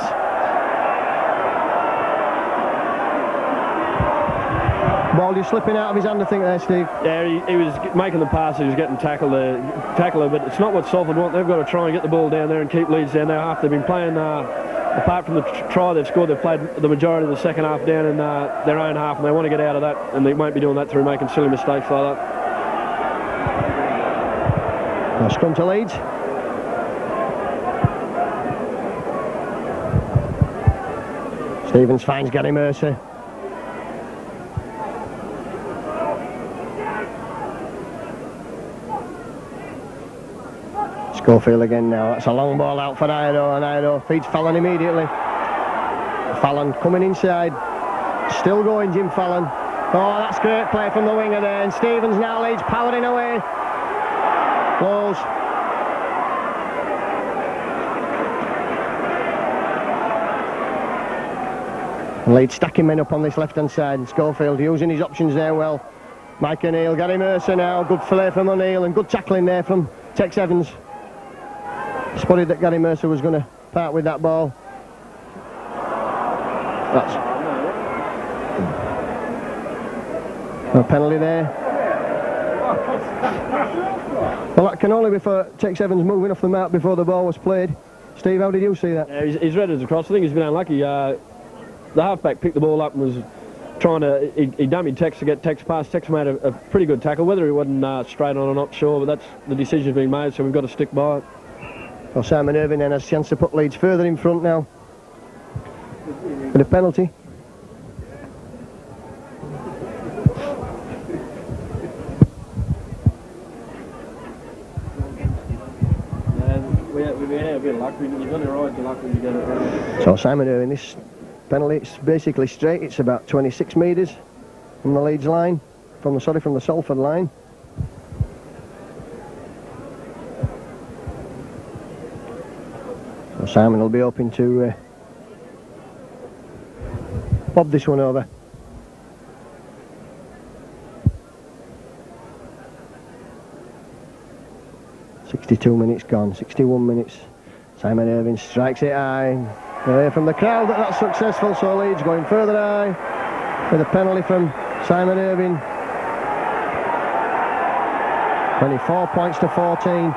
Ball just slipping out of his hand, I think, there, Steve. Yeah, he was making the pass, he was getting tackled, but it's not what Salford want. They've got to try and get the ball down there and keep Leeds down there after they've been playing, apart from the try they've scored, they've played the majority of the second half down in their own half, and they want to get out of that, and they won't be doing that through making silly mistakes like that. Now scrum to Leeds. Stevens finds Gary Mercer. Schofield again now. That's a long ball out for Ido, and Ido feeds Fallon immediately. Fallon coming inside. Still going, Jim Fallon. Oh, that's great play from the winger there. And Stevens now leads, powering away. Close. Leeds stacking men up on this left-hand side. Schofield using his options there well. Mike O'Neill, Gary Mercer now. Good play from O'Neill and good tackling there from Tex Evans. Spotted that Gary Mercer was going to part with that ball. That's a penalty there. Well, that can only be for Tex Evans moving off the mark before the ball was played. Steve, how did you see that? Yeah, he's read it across. I think he's been unlucky. The halfback picked the ball up and was trying to... He dummied Tex to get Tex past. Tex made a pretty good tackle. Whether he wasn't straight on or not, sure, but that's the decision's been made, so we've got to stick by it. Well, Simon Irving then has a chance to put Leeds further in front now. With a penalty. We've had a bit of luck. You've got to ride your luck when you get it right. So Simon Irving, this penalty, it's basically straight. It's about 26 metres from the Leeds line, from the Salford line. So Simon will be hoping to bob this one over. .62 minutes gone, 61 minutes. Simon Irving strikes it high. Away from the crowd, that's successful, so Leeds going further high with a penalty from Simon Irving. 24 points to 14.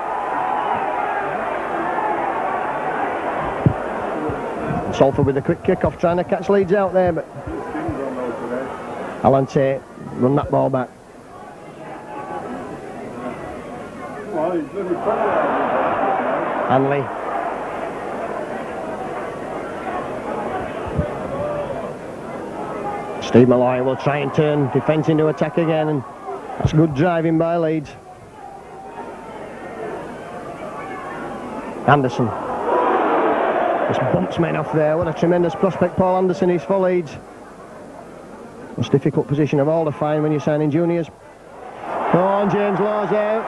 Salford with a quick kick-off, trying to catch Leeds out there, but Alan Tate run that ball back. Hanley. Steve Malloy will try and turn defence into attack again, and that's good driving by Leeds. Anderson just bumps men off there. What a tremendous prospect Paul Anderson is for Leeds. Most difficult position of all to find when you're signing juniors. Oh, and James Law's out.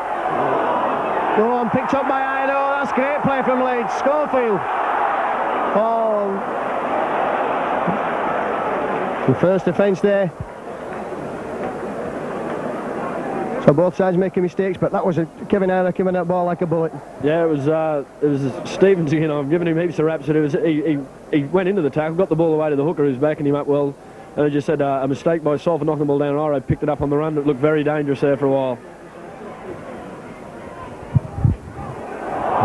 Go on, picked up by Ido. That's great play from Leeds. Schofield. Oh. The first defence there. So both sides making mistakes, but that was Kevin Ira coming that ball like a bullet. Yeah, it was Stevens again. I'm giving him heaps of raps. He went into the tackle, got the ball away to the hooker who's backing him up well, and I just said a mistake by Salford knocking the ball down, and Ira picked it up on the run. It looked very dangerous there for a while.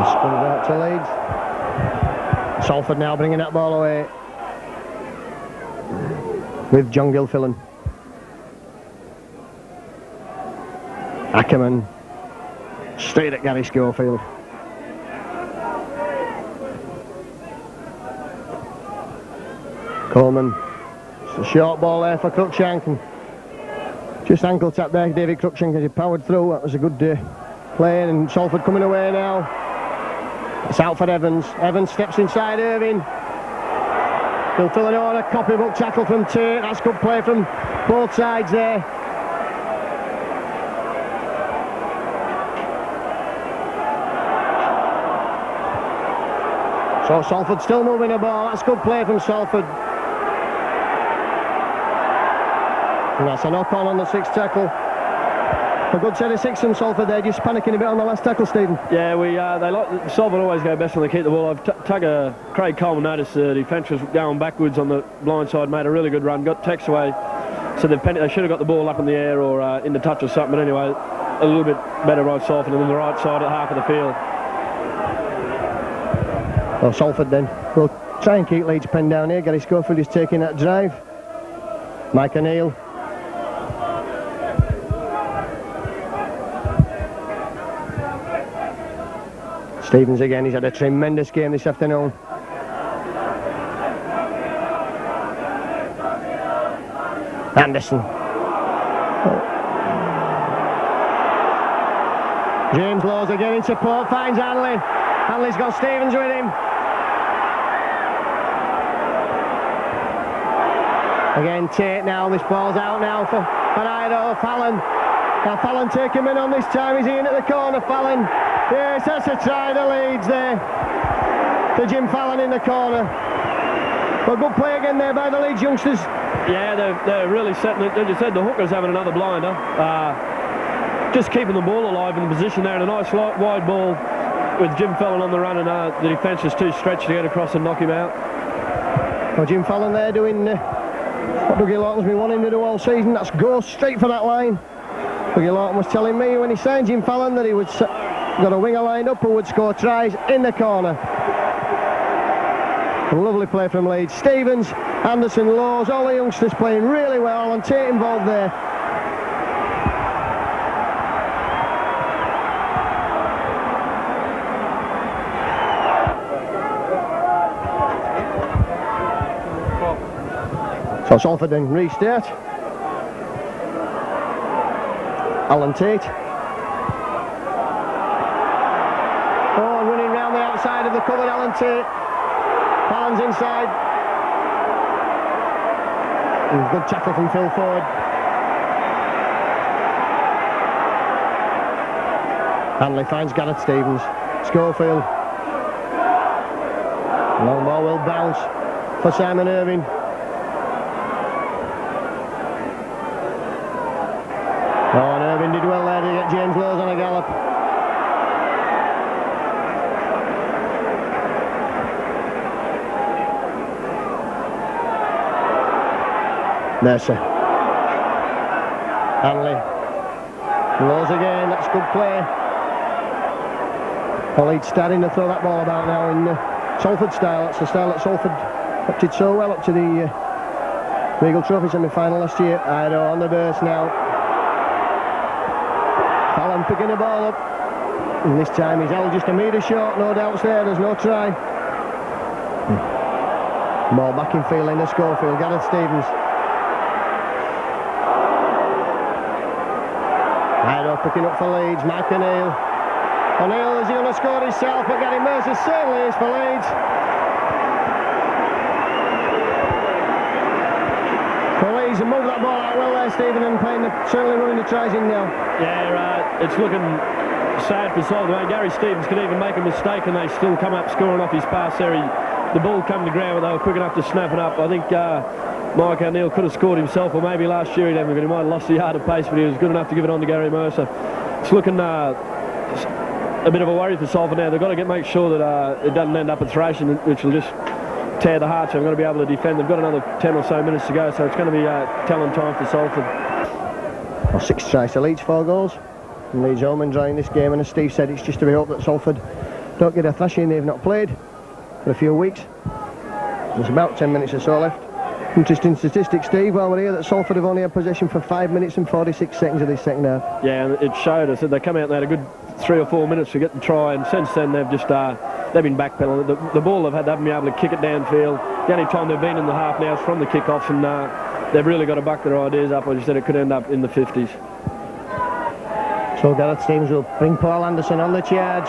Spun it out to Leeds. Salford now bringing that ball away with John Gilfillan. Ackerman straight at Gary Schofield. Coleman. It's a short ball there for Cruikshank, and just ankle tap there, David Cruikshank, as he powered through. That was a good play, and Salford coming away now. It's out for Evans. Evans steps inside Irving. Gilfillan on a copybook tackle from Tate. That's good play from both sides there. So Salford still moving the ball. That's good play from Salford. And that's a knock-on on the sixth tackle. A good set of six from Salford there, just panicking a bit on the last tackle, Stephen. Yeah, Salford always go best when they keep the ball. Craig Coleman noticed the defence was going backwards on the blind side, made a really good run, got Tex away. So they should have got the ball up in the air or in the touch or something, but anyway, a little bit better right Salford than the right side at half of the field. Well, Salford then will try and keep Leeds pinned down here. Gary Schofield is taking that drive. Mike O'Neill. Stevens again, he's had a tremendous game this afternoon. Anderson. James Laws again in support, finds Hanley. Hanley's got Stevens with him. Again, Tate now, this ball's out now for Ido. Fallon. Now Fallon take him in on this time, he's in at the corner, Fallon. Yes, that's a try to Leeds there. To Jim Fallon in the corner. Well, good play again there by the Leeds youngsters. Yeah, they're really setting it. As you said, the hooker's having another blinder. Just keeping the ball alive in the position there, and a nice wide ball with Jim Fallon on the run, and the defence is too stretched to get across and knock him out. Well, Jim Fallon there doing what Dougie Lawton's been wanting to do all season. That's go straight for that line. Dougie Lawton was telling me when he signed Jim Fallon that he would got a winger lined up who would score tries in the corner. A lovely play from Leeds. Stevens, Anderson, Laws, all the youngsters playing really well, and Tate involved there. So Salford then restart. Alan Tate. Oh, running round the outside of the covered Alan Tate. Fallon's inside. And good tackle from Phil Ford. Hanley finds Gareth Stevens. Schofield. Long ball will bounce for Simon Irving. Oh, and Irving did well there to get James Laws on a gallop. Mercer. Hanley. Laws again, that's good play. Well, Leeds starting to throw that ball about now in Salford style. That's the style that Salford kept it so well up to the Regal Trophy semi-final last year. Ido on the burst now. Fallon picking the ball up. And this time he's held just a metre short, no doubts there, there's no try. Ball back in field in the Schofield, Gareth Stevens. Ido picking up for Leeds, Mike O'Neill. O'Neill, is he going to score himself? But Gary Mercer certainly is for Leeds. Well, Leeds have moved that ball out well there, Stephen, and certainly running the tries in now. Yeah, it's looking sad for Salford. Gary Stevens could even make a mistake and they still come up scoring off his pass there. The ball come to ground, but they were quick enough to snap it up. I think Mike O'Neill could have scored himself, or maybe last year he might have lost the yard of pace, but he was good enough to give it on to Gary Mercer. It's looking a bit of a worry for Salford now. They've got to make sure that it doesn't end up a thrashing, which will just tear the heart. So they've got to be able to defend. They've got another 10 or so minutes to go, so it's going to be telling time for Salford. Well, 6 tries to Leeds, 4 goals. And Leeds home enjoying this game, and as Steve said, it's just to be hoped that Salford don't get a thrashing. They've not played for a few weeks. There's about 10 minutes or so left. Interesting statistics, Steve, while we're here, that Salford have only had possession for 5 minutes and 46 seconds of this second half. Yeah, and it showed us that they come out and they had a good 3 or 4 minutes to get the try, and since then they've just they've been backpedaling. The ball they haven't been able to kick it downfield. The only time they've been in the half now is from the kick-offs, and they've really got to buck their ideas up. As you said, it could end up in the 50s. So Gareth Stevens will bring Paul Anderson on the charge.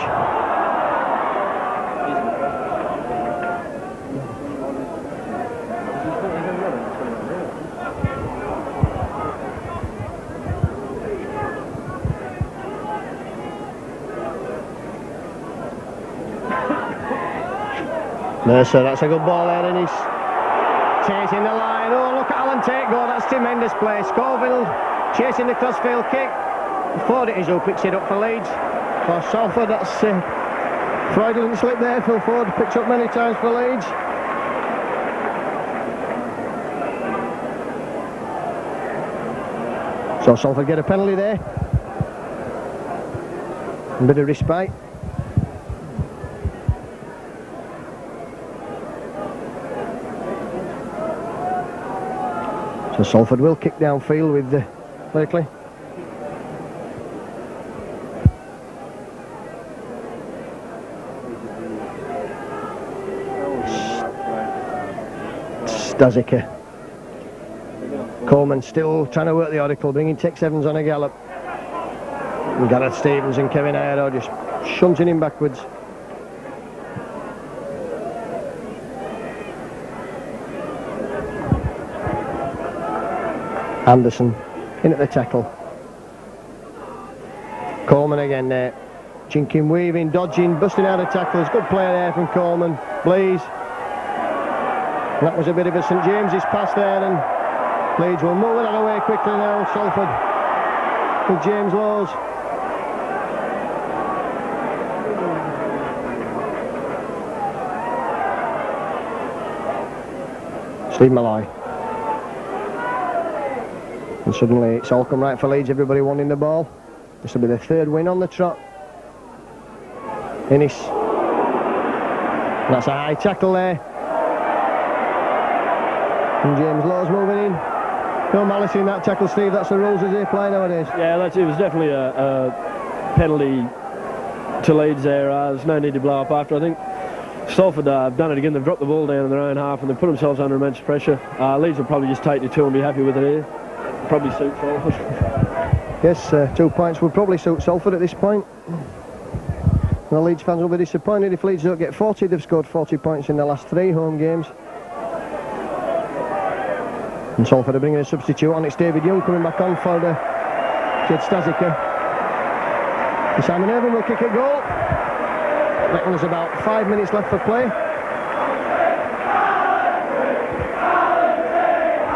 Mercer, that's a good ball there, and he's chasing the line. Oh, look at Alan Tate go, that's tremendous play. Scoville chasing the crossfield kick. Ford it is who picks it up for Leeds. For Salford, that's fraudulent slip there. Phil Ford picked up many times for Leeds. So Salford get a penalty there. A bit of respite. So Salford will kick downfield with Blakely. Stazica. Coleman still trying to work the Oracle, bringing Tex Evans on a gallop. And Gareth Stevens and Kevin Ayero just shunting him backwards. Anderson in at the tackle. Coleman again there. Jinking, weaving, dodging, busting out of tackles. Good play there from Coleman. Blees. That was a bit of a St James's pass there, and Leeds will move it away quickly now. Salford with James Laws. Steve Malloy. And suddenly it's all come right for Leeds, everybody wanting the ball. This will be the 3rd win on the trot. Innes. That's a high tackle there. And James Laws moving in. No malice in that tackle, Steve. That's the rules as they play nowadays. Yeah, it was definitely a penalty to Leeds there. There's no need to blow up after. I think Salford have done it again. They've dropped the ball down in their own half and they've put themselves under immense pressure. Leeds will probably just take the 2 and be happy with it here. Probably suit Salford. Yes, 2 points would probably suit Salford at this point. The Leeds fans will be disappointed if Leeds don't get 40. They've scored 40 points in the last 3 home games. And Salford are bringing a substitute on. It's David Young coming back on for Jed Stazica. And Simon Irvin will kick a goal. That one's about 5 minutes left for play.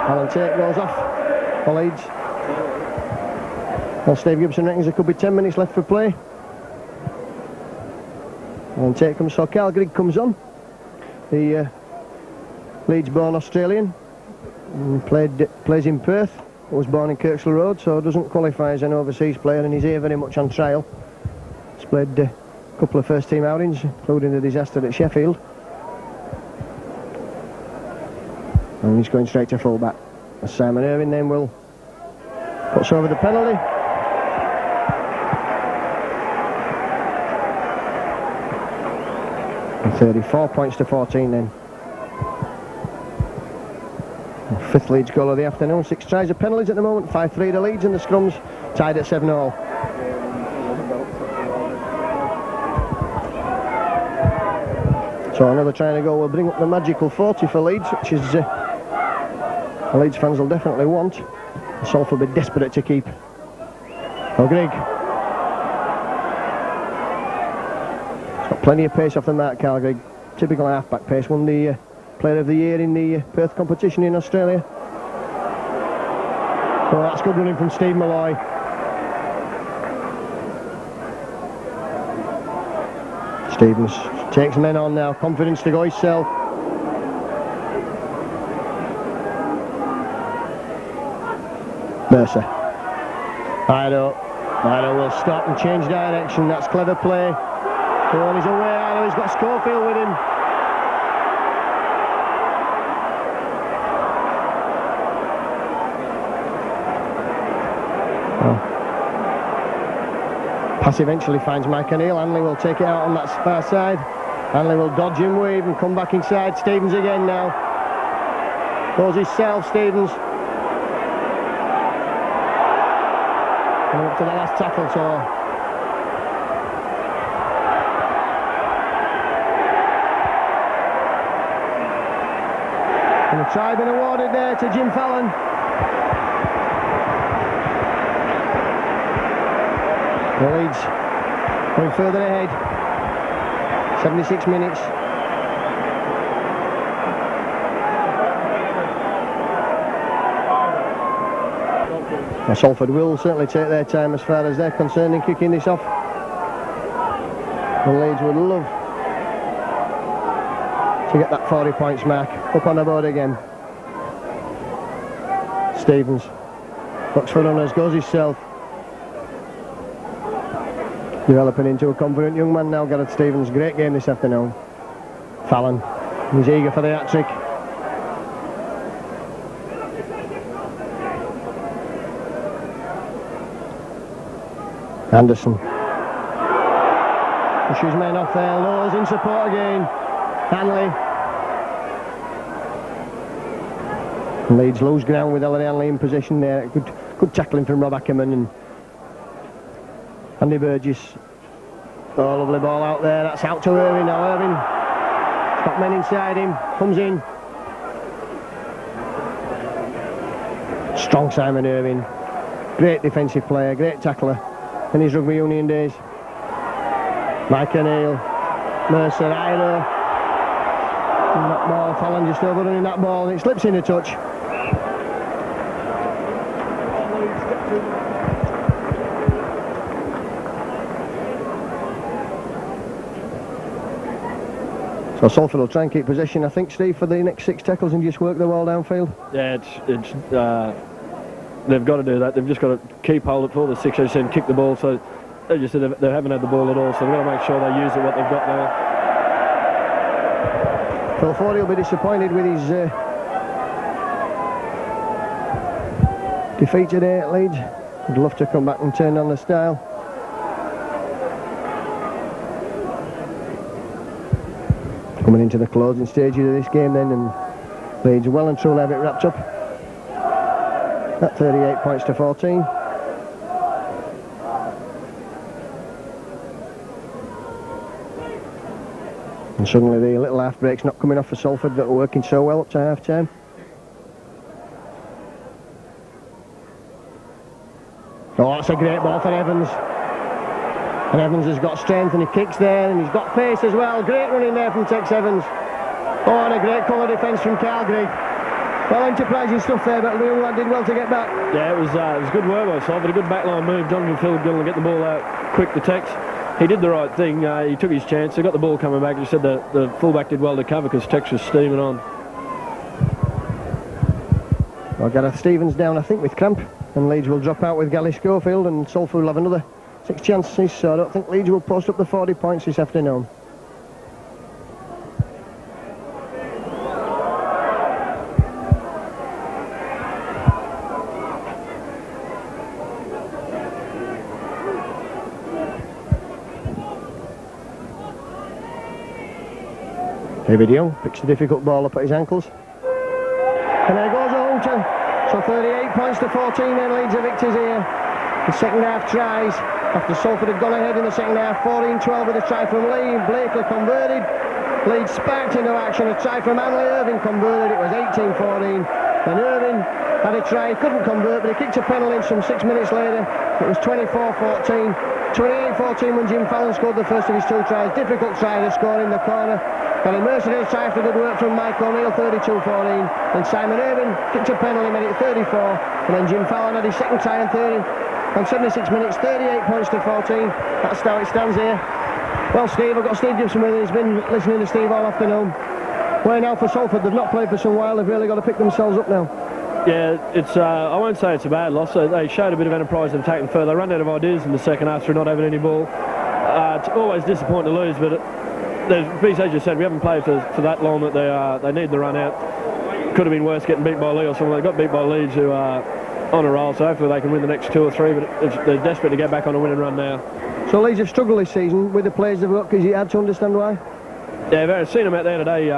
Alan Tate goes off for Leeds. Well, Steve Gibson reckons there could be 10 minutes left for play. Alan Tate comes, so Carl Grigg comes on. The Leeds-born Australian. Plays in Perth, was born in Kirkstall Road, so doesn't qualify as an overseas player, and he's here very much on trial. He's played a couple of first team outings, including the disaster at Sheffield. And he's going straight to full back. Simon Irvin then will puts over the penalty. And 34 points to 14 then. 5th Leeds goal of the afternoon. 6 tries of penalties at the moment. 5-3 to Leeds, and the scrums tied at 7-all. So another try and a goal will bring up the magical 40 for Leeds, which is the Leeds fans will definitely want. Salford will be desperate to keep. O'Grigg. Plenty of pace off the mark, Calgary. Typical half-back pace. Won the Player of the Year in the Perth competition in Australia. Oh, that's good running from Steve Malloy. Stevens takes men on now. Confidence to go himself. Mercer. Ido will stop and change direction. That's clever play. Oh, he's away. Ido, he's got Schofield with him. Pass eventually finds Mike O'Neill. Hanley will take it out on that far side. Hanley will dodge and weave and come back inside. Stevens again now. Goes himself, Stevens. Coming up to the last tackle, so... And a try been awarded there to Jim Fallon. The Leeds going further ahead. 76 minutes. Now Salford will certainly take their time as far as they're concerned in kicking this off. The Leeds would love to get that 40 points mark up on the board again. Stevens looks for runners, goes himself. Developing into a confident young man now, Gareth Stevens. Great game this afternoon. Fallon, he's eager for the hat-trick. Anderson pushes men off there. Lowes in support again. Hanley. Leeds lose ground with Ellery Hanley in position there. Good tackling from Rob Ackerman and Andy Burgess. Oh, lovely ball out there. That's out to Irving now. Irving. Got men inside him. Comes in. Strong Simon Irving. Great defensive player. Great tackler in his rugby union days. Mike O'Neill. Mercer. Ido. That ball. Fallon just overrunning that ball. And it slips in a touch. So Salford will try and keep possession, I think, Steve, for the next 6 tackles and just work the ball downfield. Yeah, they've got to do that. They've just got to keep hold of it for the 6 as kick the ball. So they just said they haven't had the ball at all. So they've got to make sure they use it what they've got now. Phil Fordy will be disappointed with his defeat today at Leeds. He'd love to come back and turn on the style. Coming into the closing stages of this game then, and Leeds well and truly have it wrapped up. At 38 points to 14. And suddenly the little half break's not coming off for Salford that were working so well up to half time. Oh, that's a great ball for Evans. And Evans has got strength and he kicks there and he's got pace as well. Great running there from Tex Evans. Oh, and a great colour defence from Calgary. Well, enterprising stuff there, but the young lad did well to get back. Yeah, it was good work by Salford. A good backline move. Jonathan Phil going to get the ball out quick to Tex. He did the right thing. He took his chance. He got the ball coming back. He said the fullback did well to cover because Tex was steaming on. Well, Gareth Stevens down, I think, with cramp. And Leeds will drop out with Gally Schofield and Salford will have another 6 chances, so I don't think Leeds will post up the 40 points this afternoon. David Young picks the difficult ball up at his ankles. And there goes a Hunter. So 38 points to 14 then Leeds are victors here. The second half tries. After Salford had gone ahead in the second half, 14-12 with a try from Lee. Blakely converted. Leeds sparked into action. A try from Hanley. Irving converted. It was 18-14. Then Irving had a try, he couldn't convert, but he kicked a penalty some 6 minutes later. It was 24-14. 28-14 when Jim Fallon scored the first of his 2 tries. Difficult try to score in the corner. Then Mercedes try after good work from Mike O'Neill, 32-14. Then Simon Irving kicked a penalty, made it 34. And then Jim Fallon had his second try and 30. On 76 minutes, 38 points to 14. That's how it stands here. Well, Steve, I've got Steve Gibson with me. He's been listening to Steve all afternoon. Where now for Salford? They've not played for some while. They've really got to pick themselves up now. Yeah, it's. I won't say it's a bad loss. They showed a bit of enterprise and taken further. They run out of ideas in the second half through not having any ball. It's always disappointing to lose, but as you said, we haven't played for that long that they need the run out. Could have been worse getting beat by Leeds or something. They got beat by Leeds, who are on a roll, so hopefully they can win the next 2 or 3, but they're desperate to get back on a winning run now. So Leeds have struggled this season with the players they've got, because you had to understand why? Yeah, I've seen them out there today.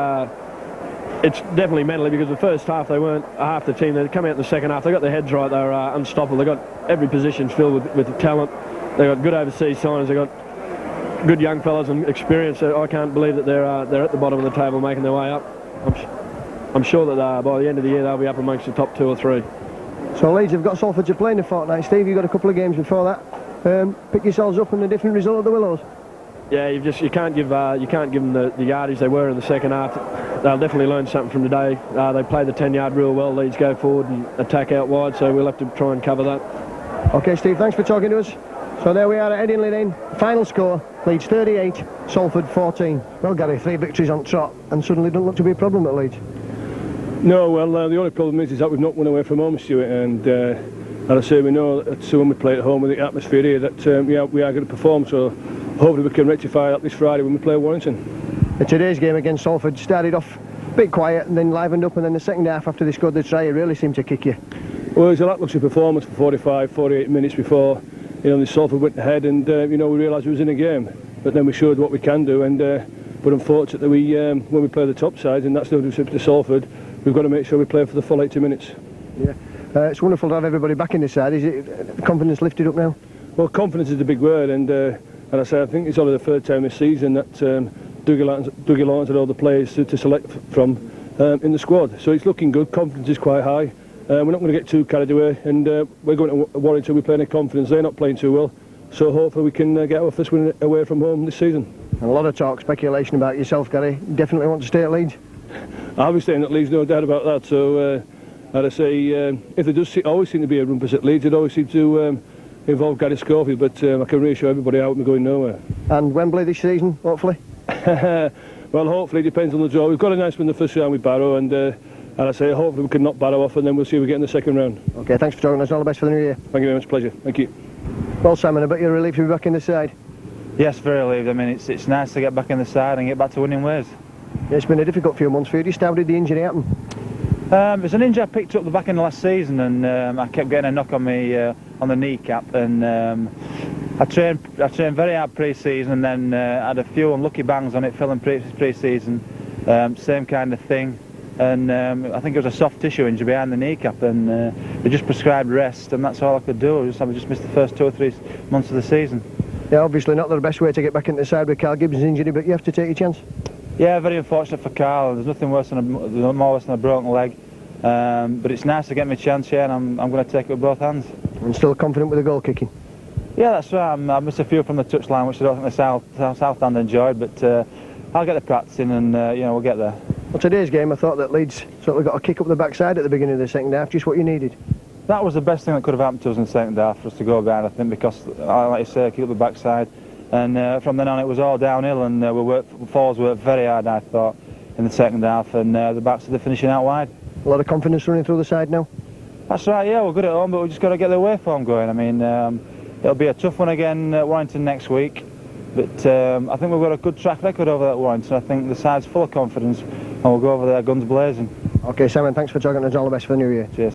It's definitely mentally, because the first half they weren't half the team. They come out in the second half, they got their heads right, they were unstoppable. They got every position filled with the talent. They got good overseas signers, they got good young fellas and experience. So I can't believe that they're at the bottom of the table making their way up. I'm sure that by the end of the year they'll be up amongst the top 2 or 3. So Leeds have got Salford to play in a fortnight. Steve, you've got a couple of games before that. Pick yourselves up in a different result at the Willows. Yeah, you can't give them the yardage they were in the second half. They'll definitely learn something from today. They play the 10-yard rule well. Leeds go forward and attack out wide, so we'll have to try and cover that. OK, Steve, thanks for talking to us. So there we are at Headingley then. Final score, Leeds 38, Salford 14. Well, Gary, 3 victories on trot, and suddenly doesn't look to be a problem at Leeds. No, well, the only problem is that we've not won away from home, Stuart, and I say we know that when we play at home with the atmosphere here that we are going to perform, so hopefully we can rectify that this Friday when we play Warrington. Today's game against Salford started off a bit quiet and then livened up, and then the second half after they scored the try it really seemed to kick you. Well, it was a lacklustre performance for 45, 48 minutes before the Salford went ahead, and we realised we was in a game, but then we showed what we can do, and but unfortunately when we play the top side, and that's no disrespect to Salford, we've got to make sure we play for the full 80 minutes. Yeah, it's wonderful to have everybody back in the side. Is it confidence lifted up now? Well, confidence is the big word, and I think it's only the 3rd time this season that Dougie Lawrence had all the players to select from in the squad. So it's looking good. Confidence is quite high. We're not going to get too carried away, and we're going to Warrington. We're playing in confidence. They're not playing too well, so hopefully we can get our first win away from home this season. And a lot of talk, speculation about yourself, Gary. Definitely want to stay at Leeds? I'll be staying at Leeds, no doubt about that. So, as I say, if there does always seem to be a rumpus at Leeds, it always seems to involve Gary Schofield, but I can reassure everybody out and going nowhere. And Wembley this season, hopefully? Well, hopefully it depends on the draw. We've got a nice win the first round with Barrow, and I say hopefully we can knock Barrow off, and then we'll see if we get in the second round. OK, thanks for talking to us. All the best for the new year. Thank you very much. Pleasure. Thank you. Well, Simon, I bet you're relieved to be back in the side. Yes, very relieved. I mean, it's nice to get back in the side and get back to winning ways. Yeah, it's been a difficult few months for you. Just how did the injury happen? It's an injury I picked up the back end of last season, and I kept getting a knock on me on the kneecap, and I trained very hard pre-season, and then had a few unlucky bangs on it filling pre-season, same kind of thing, and I think it was a soft tissue injury behind the kneecap, and they just prescribed rest, and that's all I could do. I just missed the first 2 or 3 months of the season. Yeah, obviously not the best way to get back into the side with Carl Gibbons' injury, but you have to take your chance. Yeah, very unfortunate for Carl. There's nothing worse than more worse than a broken leg, but it's nice to get me a chance here, and I'm going to take it with both hands. And still confident with the goal kicking? Yeah, that's right. I missed a few from the touchline, which I don't think the South End enjoyed, but I'll get the practice in, and we'll get there. Well, today's game, I thought that Leeds sort of got a kick up the backside at the beginning of the second half, just what you needed. That was the best thing that could have happened to us in the second half, for us to go behind, I think, because, like you say, kick up the backside. And from then on it was all downhill, and forwards worked very hard, I thought, in the second half, and the backs are finishing out wide. A lot of confidence running through the side now? That's right, yeah, we're good at home, but we've just got to get the away form going. I mean, it'll be a tough one again at Warrington next week, but I think we've got a good track record over at Warrington. I think the side's full of confidence, and we'll go over there guns blazing. OK, Simon, thanks for talking to us. All the best for the new year. Cheers.